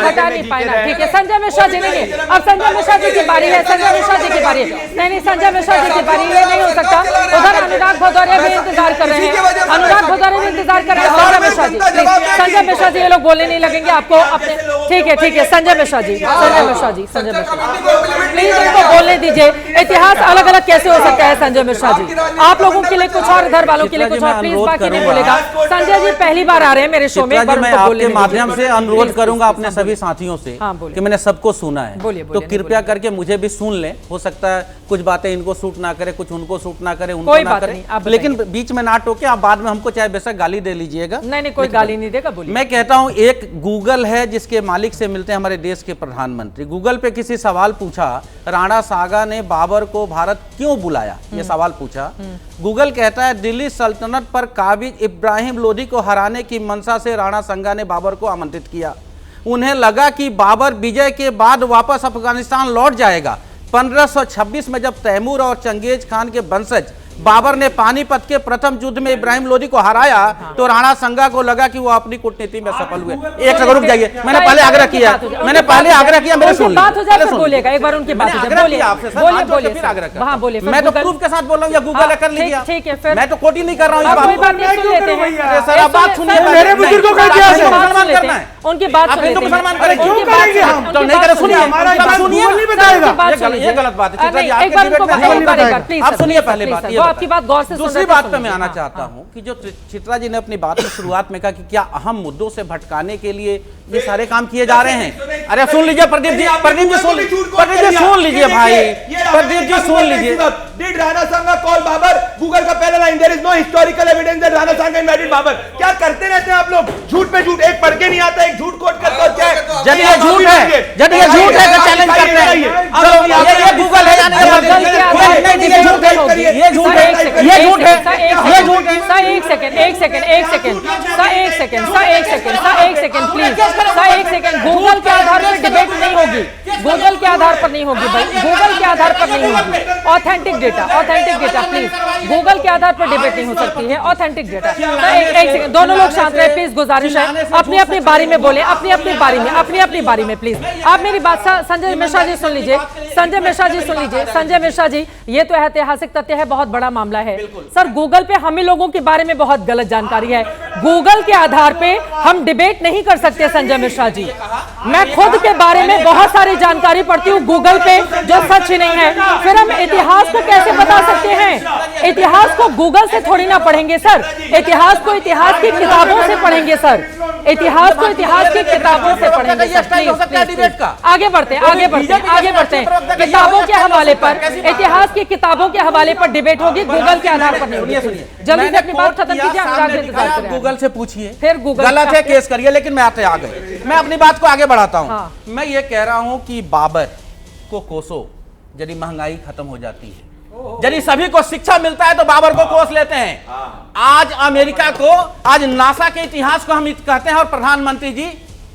हटा नहीं पाए ना। ठीक है, संजय मिश्रा जी नहीं, अब संजय मिश्रा जी की बारी है, संजय मिश्रा जी की बारी है। नहीं, संजय मिश्रा जी की बारी, ये नहीं हो सकता। उधर अनुराग भदौरिया भी इंतजार कर रहे हैं, अनुराग भदौरिया भी इंतजार कर रहे हैं। संजय मिश्रा जी, संजय मिश्रा जी, ये लोग बोलने नहीं लगेंगे आपको अपने। ठीक है, ठीक है, संजय मिश्रा जी, संजय मिश्रा जी, संजय मिश्रा प्लीज इनको बोलने दीजिए। इतिहास अलग अलग कैसे हो सकता है संजय मिश्रा जी? आप लोगों के लिए कुछ और, इधर वालों के लिए कुछ और, प्लीज बाकी नहीं बोलेगा। संजय जी पहली बार आ रहे हैं मेरे शो में, मैं आपके माध्यम से अनुरोध करूंगा अपने सभी साथियों से कि मैंने सबको सुना है, तो कृपया करके मुझे भी सुन लें। हो सकता है कुछ बातें इनको सूट ना करे, कुछ उनको सूट ना करे, उनको ना करे, लेकिन बीच में ना टोके। आप बाद में हमको चाहे बेशक गाली दे लीजिएगा। नहीं, कोई गाली नहीं देगा, बोलिए। मैं कहता हूं, एक गूगल है जिसके मालिक से मिलते हैं हमारे देश के प्रधानमंत्री। गूगल पे किसी सवाल पूछा, राणा सागा ने बाबर को भारत क्यों बुलाया, ये सवाल पूछा। गूगल कहता है दिल्ली सल्तनत पर काबिज इब्राहिम लोधी को हराने की मंशा से राणा सांगा ने बाबर को आमंत्रित किया। उन्हें लगा कि बाबर विजय के बाद वापस अफगानिस्तान लौट जाएगा। 1526 में जब तैमूर और चंगेज खान के वंशज बाबर ने पानीपत के प्रथम युद्ध में इब्राहिम लोधी को हराया, तो राणा सांगा को लगा कि वो अपनी कूटनीति में सफल हुए। एक सेकंड रुक जाइए, मैंने पहले आग्रह किया, मेरे सुन बात हो जाए फिर बोलिएगा, एक बार उनकी बात हो जाए, बोलिए वहां बोलिए। मैं तो प्रूफ के साथ बोल रहा हूँ, या गूगल कर लीजिए। ठीक है, फिर मैं तो कोटी नहीं कर रहा हूँ। कोई बात नहीं, सुन लेते हैं सर, आप बात सुनिए। मेरे बुजुर्गों का इतिहास है, मुसलमान करना है, उनकी बात सुन लेते हैं। मुसलमान करेंगे, क्यों करेंगे हम? तो नहीं करे, सुनिए, ये गलत बात है। आप सुनिए पहले बात, आपकी बात गौर से। दूसरी बात पे मैं आना चाहता हूं कि जो चित्रा जी ने अपनी बात की शुरुआत में कहा कि क्या अहम मुद्दों से भटकाने के लिए ये सारे काम किए जा रहे हैं। अरे सुन लीजिए प्रदीप जी, सुन लीजिए भाई, प्रदीप जी सुन लीजिए। Did Rana Sanga call Babar? Google का पहला line, there is no historical evidence that Rana Sanga invited Babar। क्या करते रहते हैं आप लोग? झूठ पे झूठ, एक पढ़ के नहीं आता, एक झूठ कोट करते हो। क्या जब ये झूठ है, जब ये झूठ है तो चैलेंज करते हैं। ये गूगल है, ये झूठ है, ये झूठ है, ये झूठ है, ये झूठ है। सर एक सेकंड, एक सेकंड, एक सेकंड, सर एक सेकंड, सर एक सेकंड, सर एक सेकंड प्लीज, सर एक सेकंड। गूगल के आधार पर डिबेट नहीं होगी, गूगल के आधार पर नहीं होगी भाई, गूगल के आधार पर नहीं होगी। ऑथेंटिक डेटा प्लीज, गूगल के आधार पर डिबेट नहीं हो सकती है, ऑथेंटिक डेटा। एक सेकंड, दोनों लोग शांत रहे प्लीज, गुजारिश है, अपनी अपनी बारी में बोले, अपनी अपनी बारी में प्लीज। आप मेरी बात संजय मिश्रा जी सुन लीजिए, संजय मिश्रा जी, ये तो ऐतिहासिक तथ्य है, बहुत बड़ा मामला है सर। गूगल पे हम ही लोगों के बारे में बहुत गलत जानकारी है, गूगल के आधार पे हम डिबेट नहीं कर सकते संजय मिश्रा जी। मैं खुद के बारे में बहुत सारी जानकारी पढ़ती हूँ गूगल पे जो सच ही नहीं है, फिर हम इतिहास को कैसे बता सकते हैं? इतिहास को गूगल से थोड़ी ना पढ़ेंगे सर, इतिहास को इतिहास की किताबों से पढ़ेंगे सर, इतिहास को इतिहास की किताबों से पढ़ेंगे सर। प्लीज आगे बढ़ते हैं, किताबों के हवाले पर, इतिहास की किताबों के हवाले पर डिबेट होगी, गूगल के आधार पर नहीं होगी। जल्दी से अपनी बात खत्म कीजिए, गूगल से पूछिए, फिर गूगल गलत है केस करिए, लेकिन मैं आते आ गए, मैं अपनी बात को आगे बढ़ाता हूं। मैं ये कह रहा हूं कि बाबर को कोसो यदि महंगाई खत्म हो जाती है, यदि सभी को शिक्षा मिलता है तो बाबर को कोस लेते हैं। आज अमेरिका को, आज नासा के इतिहास को हम कहते हैं और प्रधानमंत्री जी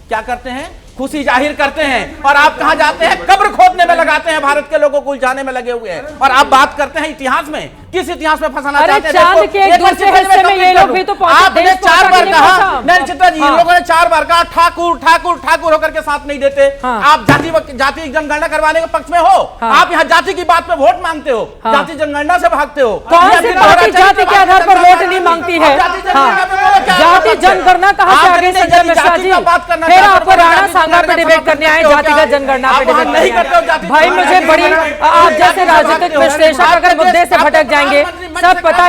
क्या करते हैं? खुशी जाहिर करते हैं। और आप कहां जाते हैं? कब्र खोदने में लगाते हैं, भारत के लोगों को उलझाने में लगे हुए हैं। और आप बात करते हैं इतिहास में, किस इतिहास में फंसाना चाहते हैं? चांद के एक दूसरे हिस्से में ये लोग भी तो आपने 4 बार कहा, नहीं चित्रा जी, इन लोगों ने 4 बार कहा ठाकुर ठाकुर ठाकुर होकर के साथ नहीं देते। आप जाति जनगणना करवाने के पक्ष में हो, आप यहाँ जाति की बात पे वोट मांगते हो, जाति जनगणना से भागते हो। कौन सी पार्टी जाति के आधार पर वोट नहीं मांगती है? जाति जनगणना कहाँ से आ गई संजय मिश्रा जी? फिर आपको राणा सांगा पे डिबेट करने आए, जातिगत जनगणना पे डिबेट करने आए। भाई मुझे बड़ी, आप जैसे राजनीतिक विश्लेषक अगर मुद्दे से भटक जाएंगे, सब पता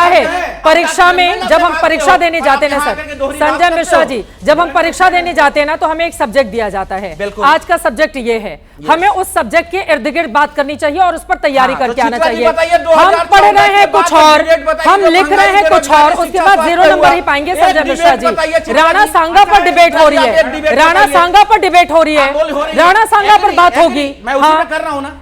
है, परीक्षा में जब हम परीक्षा देने जाते हैं ना सर, संजय मिश्रा जी, जब हम परीक्षा देने जाते हैं ना तो हमें एक सब्जेक्ट दिया जाता है, आज का सब्जेक्ट ये है, हमें उस सब्जेक्ट के इर्द गिर्द बात करनी चाहिए और उस पर तैयारी करके आना चाहिए। हम पढ़ रहे हैं कुछ और, हम लिख रहे हैं कुछ और, उसके बाद 0 नंबर ही पाएंगे संजय मिश्रा जी। राणा सांगा पर डिबेट हो रही है, राणा सांगा पर डिबेट हो रही है, राणा सांगा पर बात होगी।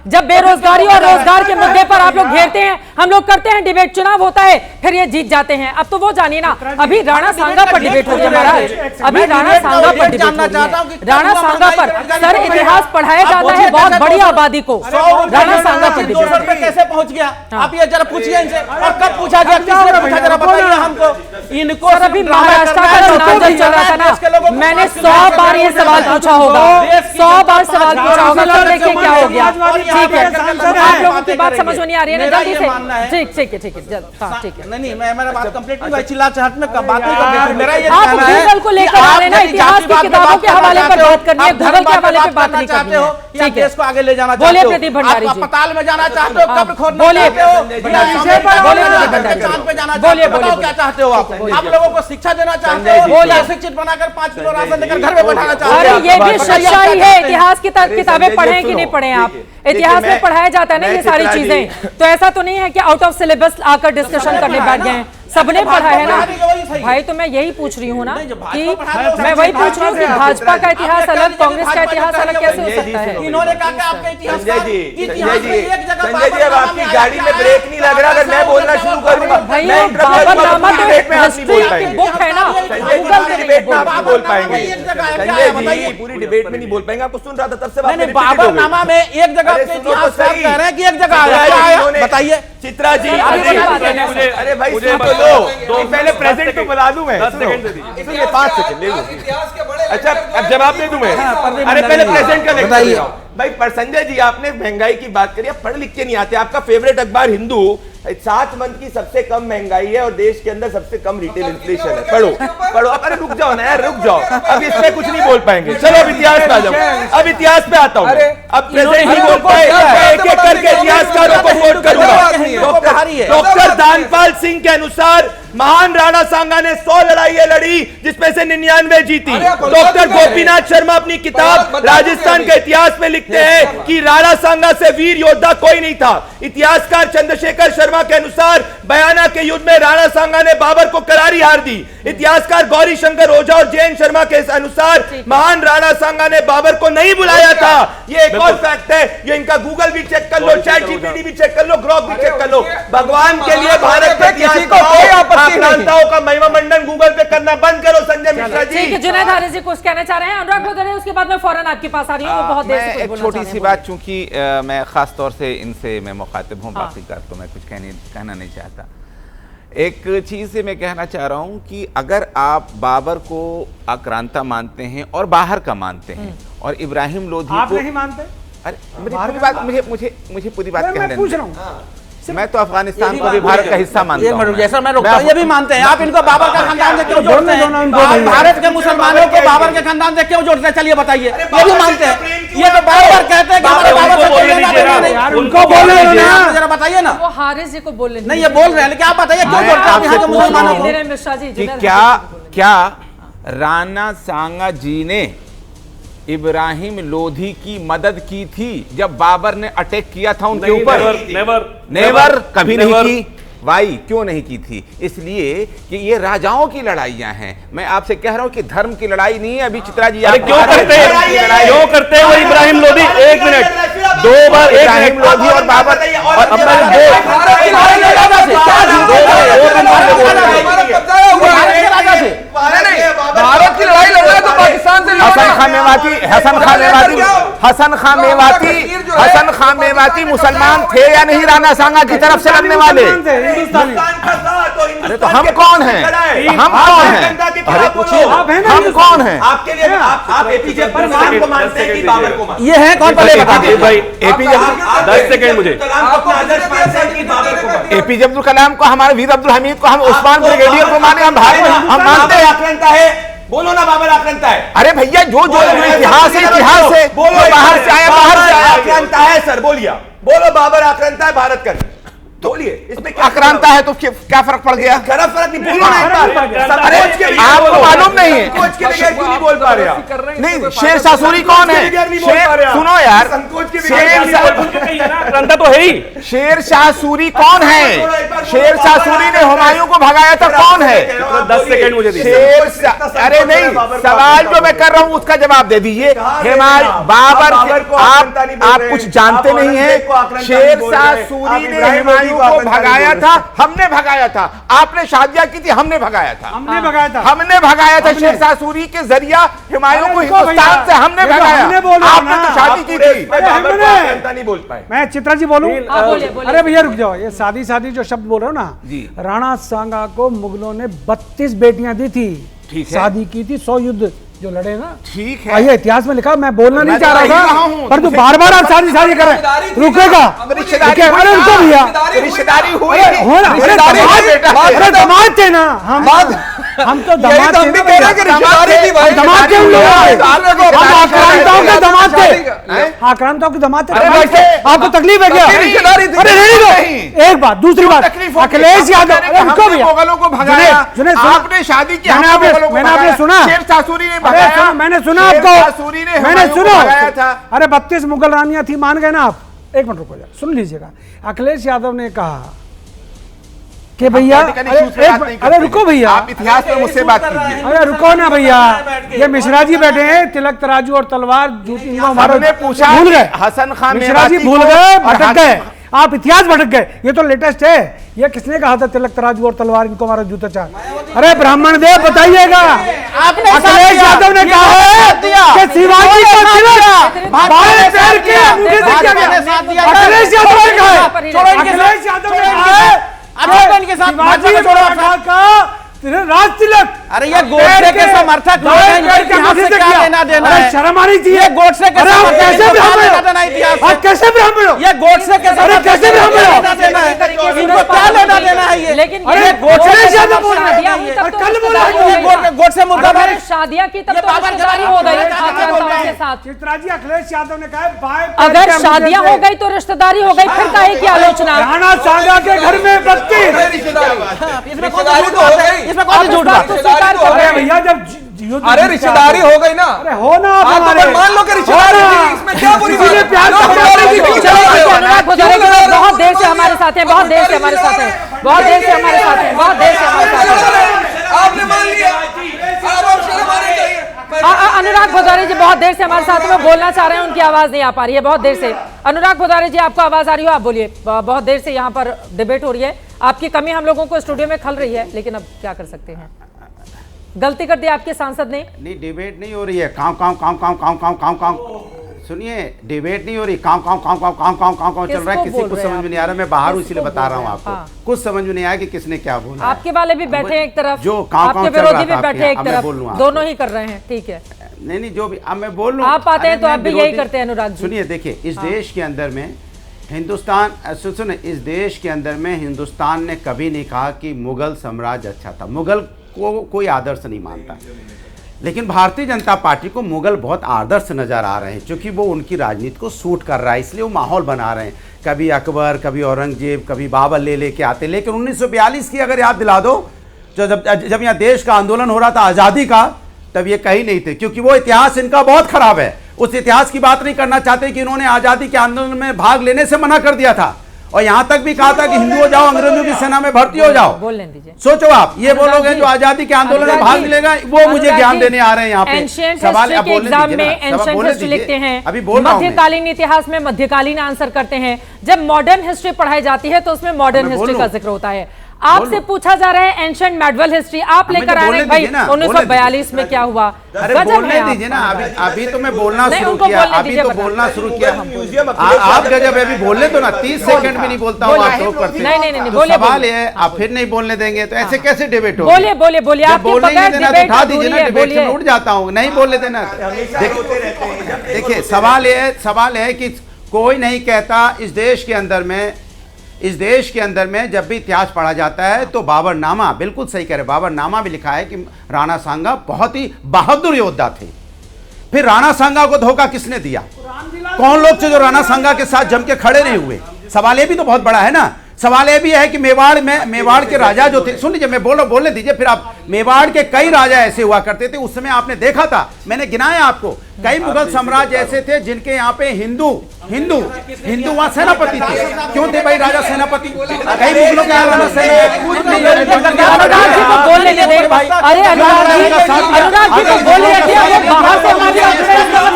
जब बेरोजगारी और रोजगार के मुद्दे पर आप लोग घेरते हैं, हम लोग करते हैं डिबेट, चुनाव होता है, फिर ये जीत जाते हैं। अब तो वो जानिए ना, अभी राणा सांगा पर डिबेट हो रही है महाराज, अभी राणा सांगा पर डिबेट हो रही है, राणा सांगा पर सर इतिहास पढ़ाया जाता है बहुत बड़ी आबादी को, राणा सांगा पर डिबेट। 200 रुपए कैसे पहुंच गया? आप ये जरा पूछिए इनसे, और कब पूछा गया, किसने पूछा, जरा बताइए हमको। इनको अभी महाराष्ट्र का चुनाव जब चल रहा था ना, मैंने 100 बार ये सवाल पूछा होगा, 100 बार सवाल पूछा होगा, तो देखिए क्या हो गया। ठीक है, आप लोगों की बात समझ में नहीं आ रही है ना, जल्दी से। ठीक है, नहीं मेरा बात कंप्लीट नहीं हुआ, चिल्ला चाहत में बात नहीं कर, मेरा ये आप गूगल को लेकर आ रहे हैं ना, इतिहास की किताबों के हवाले पर बात करनी है, गूगल के हवाले पर बात नहीं करनी है। ठीक है, इसको आगे ले जाना चाहते हो, बोलिए प्रदीप भंडारी जी, अस्पताल में जाना चाहते हो, कब्र खोदना बोलिए, चाहते हो, बोलिए प्रदीप भंडारी, चांद पे जाना चाहते हो, क्या चाहते हो आप लोगों को शिक्षा देना चाहते हो, बोलिए, शिक्षित बनाकर 5 किलो राशन देकर घर में बैठाना चाहते हो। अरे ये भी सच्चाई है, इतिहास की किताबें पढ़े कि नहीं पढ़े आप? इतिहास में पढ़ाया जाता है ना ये सारी चीजें, तो ऐसा तो नहीं है कि आउट ऑफ सिलेबस आकर डिस्कशन करने बैठ गए हैं, सबने पढ़ा है ना भाई। तो मैं यही पूछ रही हूँ ना कि मैं वही पूछ रही हूँ कि भाजपा का इतिहास अलग, कांग्रेस का इतिहास अलग कैसे हो सकता है? इन्होंने कहा कि आपका इतिहास संजय जी अब आपकी गाड़ी में ब्रेक नहीं लग रहा, अगर मैं बोलना शुरू करूंगा भाई वो बाबरनामा तो हिस्ट्री की बुक है ना, गूगल के डिबेट में आप नहीं बोल पाएंगे संजय जी, पूरी डिबेट में नहीं बोल पाएंगे। आपको सुन रहा था तब से बाबरनामा में एक जगह इतिहास कह रहे हैं कि एक जगह बताइए चित्रा जी। अरे भाई पहले प्रेजेंट तो बता दूं मैं, 5 सेकंड ले लो। अच्छा अब जवाब दे दूं मैं, अरे पहले प्रेजेंट का बताइए भाई। पर संजय जी आपने महंगाई की बात करी, पढ़ लिख के नहीं आते। आपका फेवरेट अखबार हिंदू 7 मंथ की सबसे कम महंगाई है और देश के अंदर सबसे कम रिटेल इन्फ्लेशन है। पढ़ो अरे रुक जाओ ना यार, रुक जाओ, अब इसमें कुछ नहीं बोल पाएंगे। चलो अब इतिहास पे आ जाओ, अब इतिहास पे आता हूँ। अब प्रेजेंट नहीं बोल पाए, एक एक करके इतिहासकारों को कोट करूंगा। डॉक्टर दानपाल सिंह के अनुसार महान राणा सांगा ने 100 लड़ाइयां लड़ी जिसमें से 99 जीती। डॉक्टर गोपीनाथ शर्मा अपनी किताब राजस्थान के इतिहास में लिखते हैं कि राणा सांगा से वीर योद्धा कोई नहीं था। इतिहासकार चंद्रशेखर शर्मा के अनुसार बयाना के युद्ध में राणा सांगा ने बाबर को करारी हार दी। इतिहासकार गौरी शंकर ओझा और जैन शर्मा के अनुसार महान राणा सांगा ने बाबर को नहीं बुलाया था। ये एक और फैक्ट है, ये इनका गूगल भी चेक कर लो, चैट जीपीटी भी चेक कर लो, ग्रोक भी चेक कर लो। भगवान के लिए भारत के इतिहास को आक्रांताओं का महिमा मंडन गूगल पे करना बंद करो संजय मिश्रा जी। ठीक है, जुनैद हारिस जी कुछ कहना चाह रहे हैं, अनुराग भदौरिया, उसके बाद मैं फौरन आपके पास आ रही हूँ, वो बहुत देर से कुछ बोलना चाह रहे हैं। छोटी सी बात, चूंकि मैं खास तौर से इनसे मैं मुखातिब हूँ, बाकी का तो मैं कुछ कहना नहीं चाहता। एक चीज़ से मैं कहना चाह रहा हूँ कि अगर आप बाबर को आक्रांता मानते हैं और बाहर का मानते हैं और इब्राहिम लोधी आप को नहीं मानते? अरे मुझे पूरी बात कहने पूछ रहा हूँ। मैं तो अफगानिस्तान को भी भारत का हिस्सा मानता हूँ। जैसा मैं रोकता हूँ, ये भी मानते हैं आप इनको बाबर का खानदान से क्यों जोड़ते हैं? भारत के मुसलमानों को बाबर के खानदान से क्यों जोड़ते हैं? चलिए बताइए, ये भी मानते हैं। ये तो बार बार कहते हैं कि हमारे बाबर से कोई लेना देना नहीं। उनको बोलने दो, जरा बताइए ना। वो हारिस जी को बोलने नहीं, ये बोल रहे हैं, लेकिन आप बताइए क्यों जोड़ते हैं यहाँ के मुसलमानों को? मिश्रा जी, क्या राणा सांगा जी ने इब्राहिम लोधी की मदद की थी जब बाबर ने अटैक किया था उनके ऊपर? नेवर कभी नहीं की। वाई क्यों नहीं की थी? इसलिए कि ये राजाओं की लड़ाइयां हैं। मैं आपसे कह रहा हूं कि धर्म की लड़ाई नहीं है। अभी चित्रा जी क्यों करते हैं वो इब्राहिम लोधी? 1 मिनट, 2 बार इब्राहिम लोधी और बाबर भारत की लड़ाई लड़ रहा है तो पाकिस्तान से हसन खान मेवाती मुसलमान थे या नहीं राणा सांगा की तरफ से लड़ने वाले? अरे तो हम कौन हैं? हम कौन हैं? अरे पूछिए हम कौन हैं? आपके लिए आप एपीजे अब्दुल कलाम को मानते हैं कि बाबर को मानते हैं? ये है कौन? पहले बता दीजिए भाई। एपीजे 10 सेकंड मुझे। एपीजे अब्दुल कलाम को, हमारे वीर अब्दुल हमीद को, हम उस्मान ब्रिगेडियर को माने, हम भारत हम मानते हैं। आक्रांता है, बोलो ना बाबर आक्रांता है। अरे भैया जो इतिहास है, बोलो बाहर से आया, बाहर से आया। आक्रांता है सर, बोलिए। बोलो बाबर आक्रांता है भारत का, बोलिए। इसमें आक्रांता है तो क्या फर्क पड़ गया? गलत फर्क नहीं, बोलो ना एक बार। अरे आपको मालूम नहीं है? संकोच के बगैर क्यों नहीं बोल पा रहे आप? नहीं, शेर शाह सूरी कौन है? सुनो यार, आक्रांता तो है ही। शेर शाह सूरी कौन है? शेर शाह सूरी ने हुमायूं को भगाया था, कौन है? 10 सेकंड मुझे दीजिए। अरे नहीं, सवाल जो मैं कर रहा हूं उसका जवाब दे दीजिए। बाबर आप कुछ जानते नहीं है। शेर शाह सूरी ने हुमायूं को भगाया था, हमने भगाया था। आपने शादियां की थी, हमने भगाया था। हमने भगाया था शेर शाह सूरी के जरिया हुमायूं को हिंदुस्तान से हमने भगाया। आपने तो शादी की थी। नहीं बोल पाए। मैं चित्रा जी बोलूं? अरे भैया रुक जाओ, ये शादी जो शब्द बोल रहे हो ना, राणा सांगा को मुगलों ने 32 बेटियां दी थी, शादी की थी, 100 युद्ध जो लड़े ना। ठीक है, ये इतिहास में लिखा, मैं बोलना नहीं चाह रहा था, पर तू बार बार आप शादी कर रहे हैं। रुकेगा? अरे रुको भैया, रिश्तेदारी हुई हो ना? अरे दमाद थे ना हम तो दमाद थे, दमाद थे, आक्रांताओं के दमाद थे, आक्रांताओं के दमाद थे। आपको तकलीफ है क्या? अरे रहने दो। एक बात, दूसरी बात, अखिलेश यादव, उनको भी मुगलों को भगाया, आपने शादी की, मैंने आपने सुना, शेर शाह सूरी ने भगाया, मैंने सुना आपको, मैंने सुना था। अरे 32 मुगल रानियां थी, मान गए ना आप? एक मिनट रुको, सुन लीजिएगा। अखिलेश यादव ने कहा कि भैया, अरे रुको भैया, आप इतिहास में मुझसे बात कीजिए। अरे रुको ना भैया, ये मिश्रा जी बैठे हैं, तिलक तराजू और तलवार जूती, हमने पूछा, भूल गए हसन खान मिश्रा जी, भूल गए, भटक गए आप, इतिहास भटक गए। ये तो लेटेस्ट है। ये किसने कहा था तिलक तराजू और तलवार इनको हमारा जूता चार? अरे ब्राह्मण देव बताइएगा। अखिलेश यादव ने कहा है कि शिवाजी को तिलक बाएं पैर के अंगूठे से किया गया। अखिलेश यादव ने कहा है, अखिलेश यादव ने कहा है के साथ राज तिलक। अरे ये गोडसे के समर्थक क्या लेना देना है? शर्म आनी चाहिए। गोडसे के समर्थक कैसे ब्राह्मण हो? ये गोडसे के समर्थक कैसे ब्राह्मण हो? इनको क्या लेना देना है? ये लेकिन कल बोला गोडसे मुर्दाबाद, शादियां की तब तो रिश्तेदारी हो गई आक्रांताओं के साथ। चित्रा जी, अखिलेश यादव ने कहा अगर शादियां हो गई तो रिश्तेदारी हो गई, फिर काहे की आलोचना? राणा सांगा के घर में 32 इसमें कौन झूठ बात? अरे भैया, जब अरे रिश्तेदारी हो गई ना, अरे हो ना, मान लो कि रिश्तेदारी थी, इसमें क्या बुरी बात है? अनुराग भदौरिया बहुत देर से हमारे साथ हैं, बहुत देर से हमारे साथ हैं, बहुत देर से हमारे साथ हैं, बहुत देर से हमारे साथ हैं। आपने मान लिया, अनुराग भदौरिया जी बहुत देर देर से हमारे साथ में बोलना चाह रहे हैं, उनकी आवाज नहीं आ पा रही है बहुत देर से। अनुराग भदौरिया जी, आपको आवाज आ रही हो? आप बोलिए। बहुत देर से यहाँ पर डिबेट हो रही है, आपकी कमी हम लोगों को स्टूडियो में खल रही है, लेकिन अब क्या कर सकते हैं, गलती कर दी आपके सांसद ने। नहीं, डिबेट नहीं हो रही है, काव काव काव काव काव काव काव काव। सुनिए, डिबेट नहीं हो रही, काव काव काव काव काव काव काव चल रहा है, किसी को समझ में नहीं आ रहा। मैं बाहर हूँ इसलिए बता रहा हूँ आपको। कुछ समझ में नहीं आया कि किसने क्या बोला। आपके वाले भी बैठे एक तरफ, जो आपके विरोधी भी बैठे एक तरफ, दोनों ही कर रहे हैं। ठीक है, नहीं, जो भी अब मैं बोल लूँ, आप आते हैं तो आप भी यही करते हैं अनुराग जी। सुनिए, देखिए, इस देश के अंदर में हिंदुस्तान, सुनिए, इस देश के अंदर में हिंदुस्तान ने कभी नहीं कहा कि मुगल साम्राज्य अच्छा था। मुगल को कोई आदर्श नहीं मानता, लेकिन भारतीय जनता पार्टी को मुगल बहुत आदर्श नज़र आ रहे हैं, क्योंकि वो उनकी राजनीति को सूट कर रहा है, इसलिए वो माहौल बना रहे हैं। कभी अकबर, कभी औरंगजेब, कभी बाबर लेके आते। लेकिन 1942 की अगर याद दिला दो, जब यहाँ देश का आंदोलन हो रहा था आज़ादी का, तब ये कहीं नहीं थे, क्योंकि वो इतिहास इनका बहुत खराब है। उस इतिहास की बात नहीं करना चाहते कि इन्होंने आज़ादी के आंदोलन में भाग लेने से मना कर दिया था, और यहाँ तक भी कहा था कि हिंदू हो जाओ, अंग्रेजों की सेना में भर्ती हो जाओ। बोलने दीजिए। सोचो आप, ये वो लोग हैं जो आजादी के आंदोलन में भाग लेगा, वो मुझे ज्ञान देने आ रहे हैं यहाँ पे। सवाल एग्जाम में एंशिएंट हिस्ट्री लिखते हैं, अभी बोल रहा हूं। मध्यकालीन इतिहास में मध्यकालीन आंसर करते हैं। जब मॉडर्न हिस्ट्री पढ़ाई जाती है तो उसमें मॉडर्न हिस्ट्री का जिक्र होता है। आपसे पूछा जा रहा है एंशिएंट मेडवल हिस्ट्री, आप लेकर आ रहे हैं भाई 1942 में क्या हुआ। अरे बोलने दीजिए ना, अभी तो मैं बोलना शुरू किया, अभी तो बोलना शुरू किया। आप गजब, अभी बोलने दो ना, 30 सेकंड भी नहीं बोलता हूँ, आप रोक करते। नहीं, सवाल है, आप फिर नहीं बोलने देंगे तो ऐसे कैसे डिबेट हो? बोलिए, आप बोलने नहीं देना तो उठा दीजिए ना, डिबेट से उठ जाता हूँ। नहीं बोलने देना। देखिए, सवाल है कि कोई नहीं कहता इस देश के अंदर में जब भी इतिहास पढ़ा जाता है तो बाबरनामा, बिल्कुल सही कह रहे, बाबरनामा भी लिखा है कि राणा सांगा बहुत ही बहादुर योद्धा थे। फिर राणा सांगा को धोखा किसने दिया? कौन लोग थे जो राणा सांगा के साथ जम के खड़े नहीं हुए? सवाल ये भी तो बहुत बड़ा है ना। सवाल ये भी है कि मेवाड़ के राजा जो थे, सुन लीजिए, मैं बोलने दीजिए, फिर आप। मेवाड़ के कई राजा ऐसे हुआ करते थे उस समय, आपने देखा था, मैंने गिनाया आपको। कई मुगल साम्राज्य ऐसे थे जिनके यहाँ पे हिंदू वहां सेनापति थे। क्यों थे भाई राजा सेनापति? कई मुगलों के यहाँ राजा सेनापति बोलने दे भाई। अरे अनुराग जी को बोलने दीजिए, बाहर से हमारी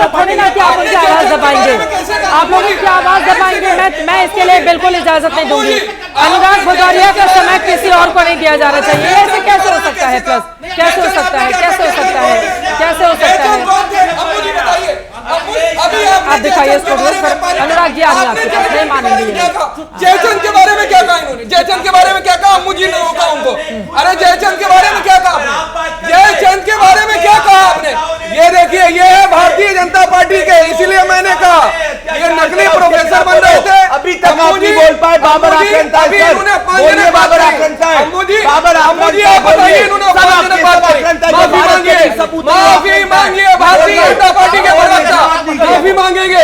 थोड़ी ना कि आप उनकी आवाज दबाएंगे, आप लोग उनकी आवाज दबाएंगे। मैं इसके लिए बिल्कुल इजाजत नहीं दूंगी। अनुराग भदौरिया का समय किसी और को नहीं दिया जाना चाहिए। ऐसे कैसे हो सकता है? प्लस कैसे हो सकता है? आप दिखाइए स्टूडियो पर। अनुराग जी, आज आपके पास नहीं मानेंगे। जयचंद के बारे में क्या कहा इन्होंने? जयचंद के बारे में क्या कहा? मुझे नहीं रोका उनको। अरे जयचंद के बारे में क्या कहा आपने? जयचंद के बारे में क्या कहा आपने? ये देखिए, ये है भारतीय जनता पार्टी के, इसलिए मैंने कहा ये नकली प्रोफेसर बन रहे थे। अभी तक आप नहीं बोल पाए। बाबर आक्रांता है, बोलिए बाबर आक्रांता है। बाबर आक्रांता आप बताइए, इन्होंने माफी मांगिए भारतीय जनता पार्टी के प्रवक्ता, माफी मांगेंगे।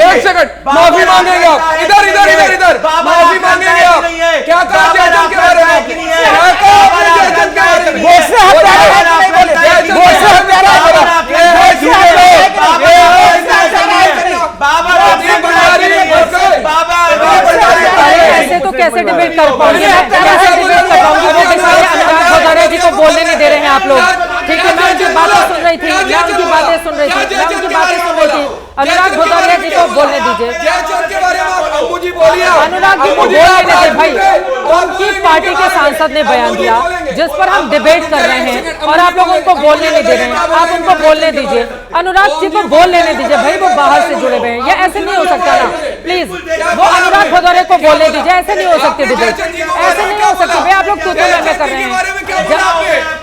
एक सेकंड, माफी मांगेंगे आप। इधर माफी मांगेंगे आप। क्या कहा जयचंद के बारे में? क्या कहा आपने जयचंद के बारे में? ऐसे तो कैसे डिबेट कर पाऊंगी? अनुराग भदौरिया जी को बोलने नहीं दे रहे हैं आप लोग। ठीक है, मैं उनकी बातें सुन रही थी। अनुराग भदौरिया जी को बोलने दीजिए। जयचंद के बारे में बोलिए। अनुराग जी को बोलने दीजिए भाई। उनकी पार्टी के सांसद ने बयान दिया जिस पर हम डिबेट कर रहे हैं, और आप लोग उनको बोलने नहीं दे रहे हैं। आप उनको बोलने दीजिए, अनुराग जी को बोल लेने दीजिए भाई, वो बाहर से जुड़े हुए हैं। ये ऐसे नहीं हो सकता ना, प्लीज। वो अनुराग भदौरिया को बोलने दीजिए, ऐसे नहीं हो सकती डिबेट, ऐसे नहीं हो सकती भाई। आप लोग तो मैं कर रहे हैं।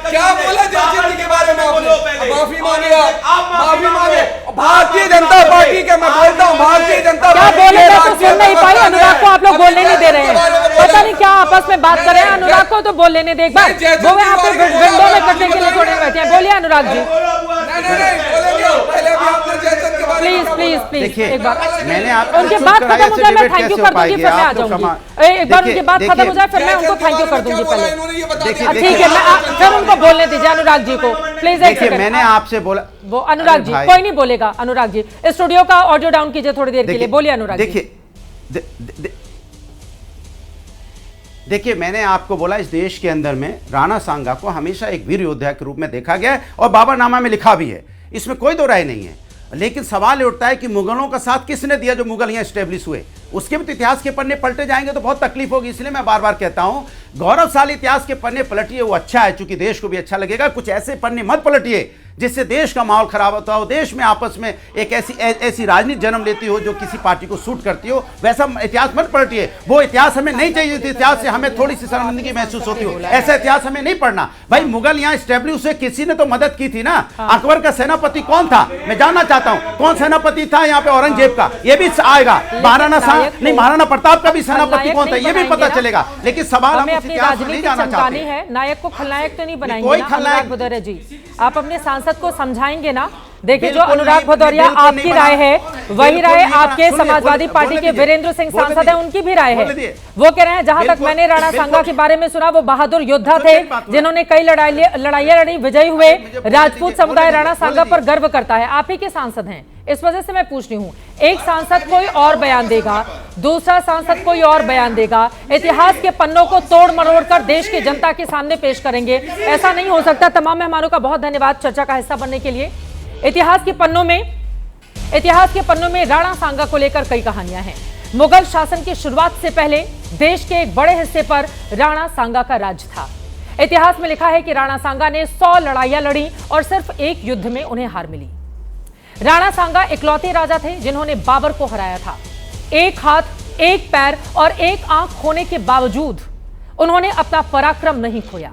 क्या बोला जयचंद के बारे में आपने? माफी मांगे भारतीय जनता पार्टी के। मैं बोलता हूँ भारतीय जनता क्या बोले, मैं तो सुन नहीं पाई। अनुराग को आप लोग बोलने नहीं दे रहे हैं, पता नहीं क्या आपस में बात कर रहे हैं। अनुराग को तो बोल लेने दे एक बार, वो यहाँ पे विंडो में कटने के लिए थोड़े बैठे हैं। बोलिए अनुराग जी, प्लीज एक बार। मैंने उनके बात खत्म हो जाए, मैं थैंक यू कर दूंगी, फिर मैं आ जाऊंगी। एक बार उनकी बात खत्म हो जाए, फिर मैं उनको थैंक यू कर दूंगी पहले। ठीक है, मैं फिर उनको बोलने दीजिए अनुराग जी को, प्लीज। देखिए, मैंने आपसे बोला, वो अनुराग जी कोई नहीं बोलेगा। अनुराग जी, स्टूडियो का ऑडियो डाउन कीजिए थोड़ी देर के लिए। बोलिए अनुराग जी। देखिए, मैंने आपको बोला, इस देश के अंदर में राणा सांगा को हमेशा एक वीर योद्धा के रूप में देखा गया है, और बाबरनामा में लिखा भी है इसमें कोई दो राय नहीं है। लेकिन सवाल ये उठता है कि मुगलों का साथ किसने दिया जो मुगल यहाँ स्टेब्लिश हुए, उसके भी तो इतिहास के पन्ने पलटे जाएंगे तो बहुत तकलीफ होगी। इसलिए मैं बार बार कहता हूं गौरवशाली इतिहास के पन्ने पलटिए, वो अच्छा है, चूंकि देश को भी अच्छा लगेगा। कुछ ऐसे पन्ने मत पलटिए जिससे देश का माहौल खराब होता हो, देश में आपस में एक ऐसी राजनीति जन्म लेती हो जो किसी पार्टी को सूट करती हो। वैसा इतिहास मत पलटिए, वो इतिहास हमें नहीं चाहिए। इतिहास से हमें थोड़ी सी शर्मिंदगी महसूस होती हो, ऐसा इतिहास हमें नहीं पढ़ना। भाई मुगल यहाँ स्टेब्लिश हुए, किसी ने तो मदद की थी ना। अकबर का सेनापति कौन था, मैं जानना चाहता हूँ कौन सेनापति था यहाँ पे औरंगजेब का, ये भी आएगा। महाराणा प्रताप का भी सेनापति कौन था ये भी पता चलेगा। लेकिन सवाल हम इतिहास में नहीं जाना चाहते हैं। नायक को खलनायक तो नहीं बनाएंगे ना अनुराग भदौरिया जी, आप अपने सांसद को समझाएंगे ना। देखिए जो अनुराग भदौरिया आपकी राय है वही राय आपके समाजवादी पार्टी के वीरेंद्र सिंह सांसद है उनकी भी राय है। वो कह रहे हैं जहां तक मैंने राणा सांगा के बारे में सुना वो बहादुर योद्धा थे जिन्होंने कई लड़ाइयां लड़ी, विजयी हुए। राजपूत समुदाय राणा सांगा पर गर्व करता है। आप ही के सांसद हैं, इस वजह से मैं पूछ रही हूँ। एक सांसद कोई और बयान देगा, दूसरा सांसद कोई और बयान देगा, इतिहास के पन्नों को तोड़ मरोड़ कर देश की जनता के सामने पेश करेंगे। ऐसा नहीं हो सकता। तमाम मेहमानों का बहुत धन्यवाद चर्चा का हिस्सा बनने के लिए। इतिहास के पन्नों में राणा सांगा को लेकर कई कहानियां हैं। मुगल शासन की शुरुआत से पहले देश के एक बड़े हिस्से पर राणा सांगा का राज था। इतिहास में लिखा है कि राणा सांगा ने 100 लड़ाइयां लड़ी और सिर्फ एक युद्ध में उन्हें हार मिली। राणा सांगा इकलौते राजा थे जिन्होंने बाबर को हराया था। एक हाथ, एक पैर और एक आंख खोने के बावजूद उन्होंने अपना पराक्रम नहीं खोया।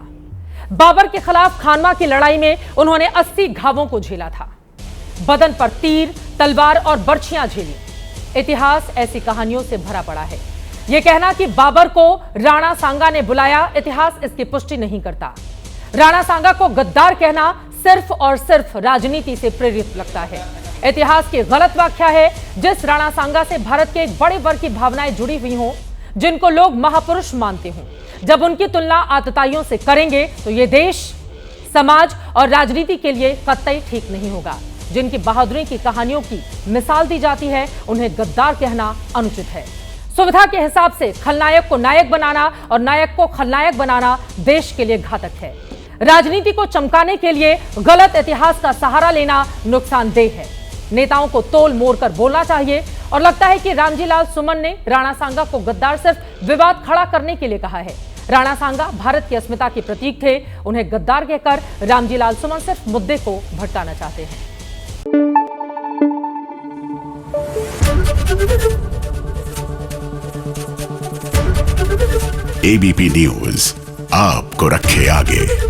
बाबर के खिलाफ खानवा की लड़ाई में उन्होंने 80 घावों को झेला था, बदन पर तीर, तलवार और बर्छियां झेली। इतिहास ऐसी कहानियों से भरा पड़ा है। यह कहना कि बाबर को राणा सांगा ने बुलाया, इतिहास इसकी पुष्टि नहीं करता। राणा सांगा को गद्दार कहना सिर्फ और सिर्फ राजनीति से प्रेरित लगता है। इतिहास की गलत व्याख्या है जिस राणा सांगा से भारत के एक बड़े वर्ग की भावनाएं जुड़ी हुई हों, जिनको लोग महापुरुष मानते हों, जब उनकी तुलना आतताइयों से करेंगे तो ये देश, समाज और राजनीति के लिए कतई ठीक नहीं होगा। जिनकी बहादुरी की कहानियों की मिसाल दी जाती है उन्हें गद्दार कहना अनुचित है। सुविधा के हिसाब से खलनायक को नायक बनाना और नायक को खलनायक बनाना देश के लिए घातक है। राजनीति को चमकाने के लिए गलत इतिहास का सहारा लेना नुकसानदेह है। नेताओं को तोल मोड़ कर बोलना चाहिए। और लगता है कि रामजी लाल सुमन ने राणा सांगा को गद्दार सिर्फ विवाद खड़ा करने के लिए कहा है। राणा सांगा भारत की अस्मिता के प्रतीक थे, उन्हें गद्दार कहकर रामजी लाल सुमन सिर्फ मुद्दे को भटकाना चाहते हैं। एबीपी न्यूज आपको रखे आगे।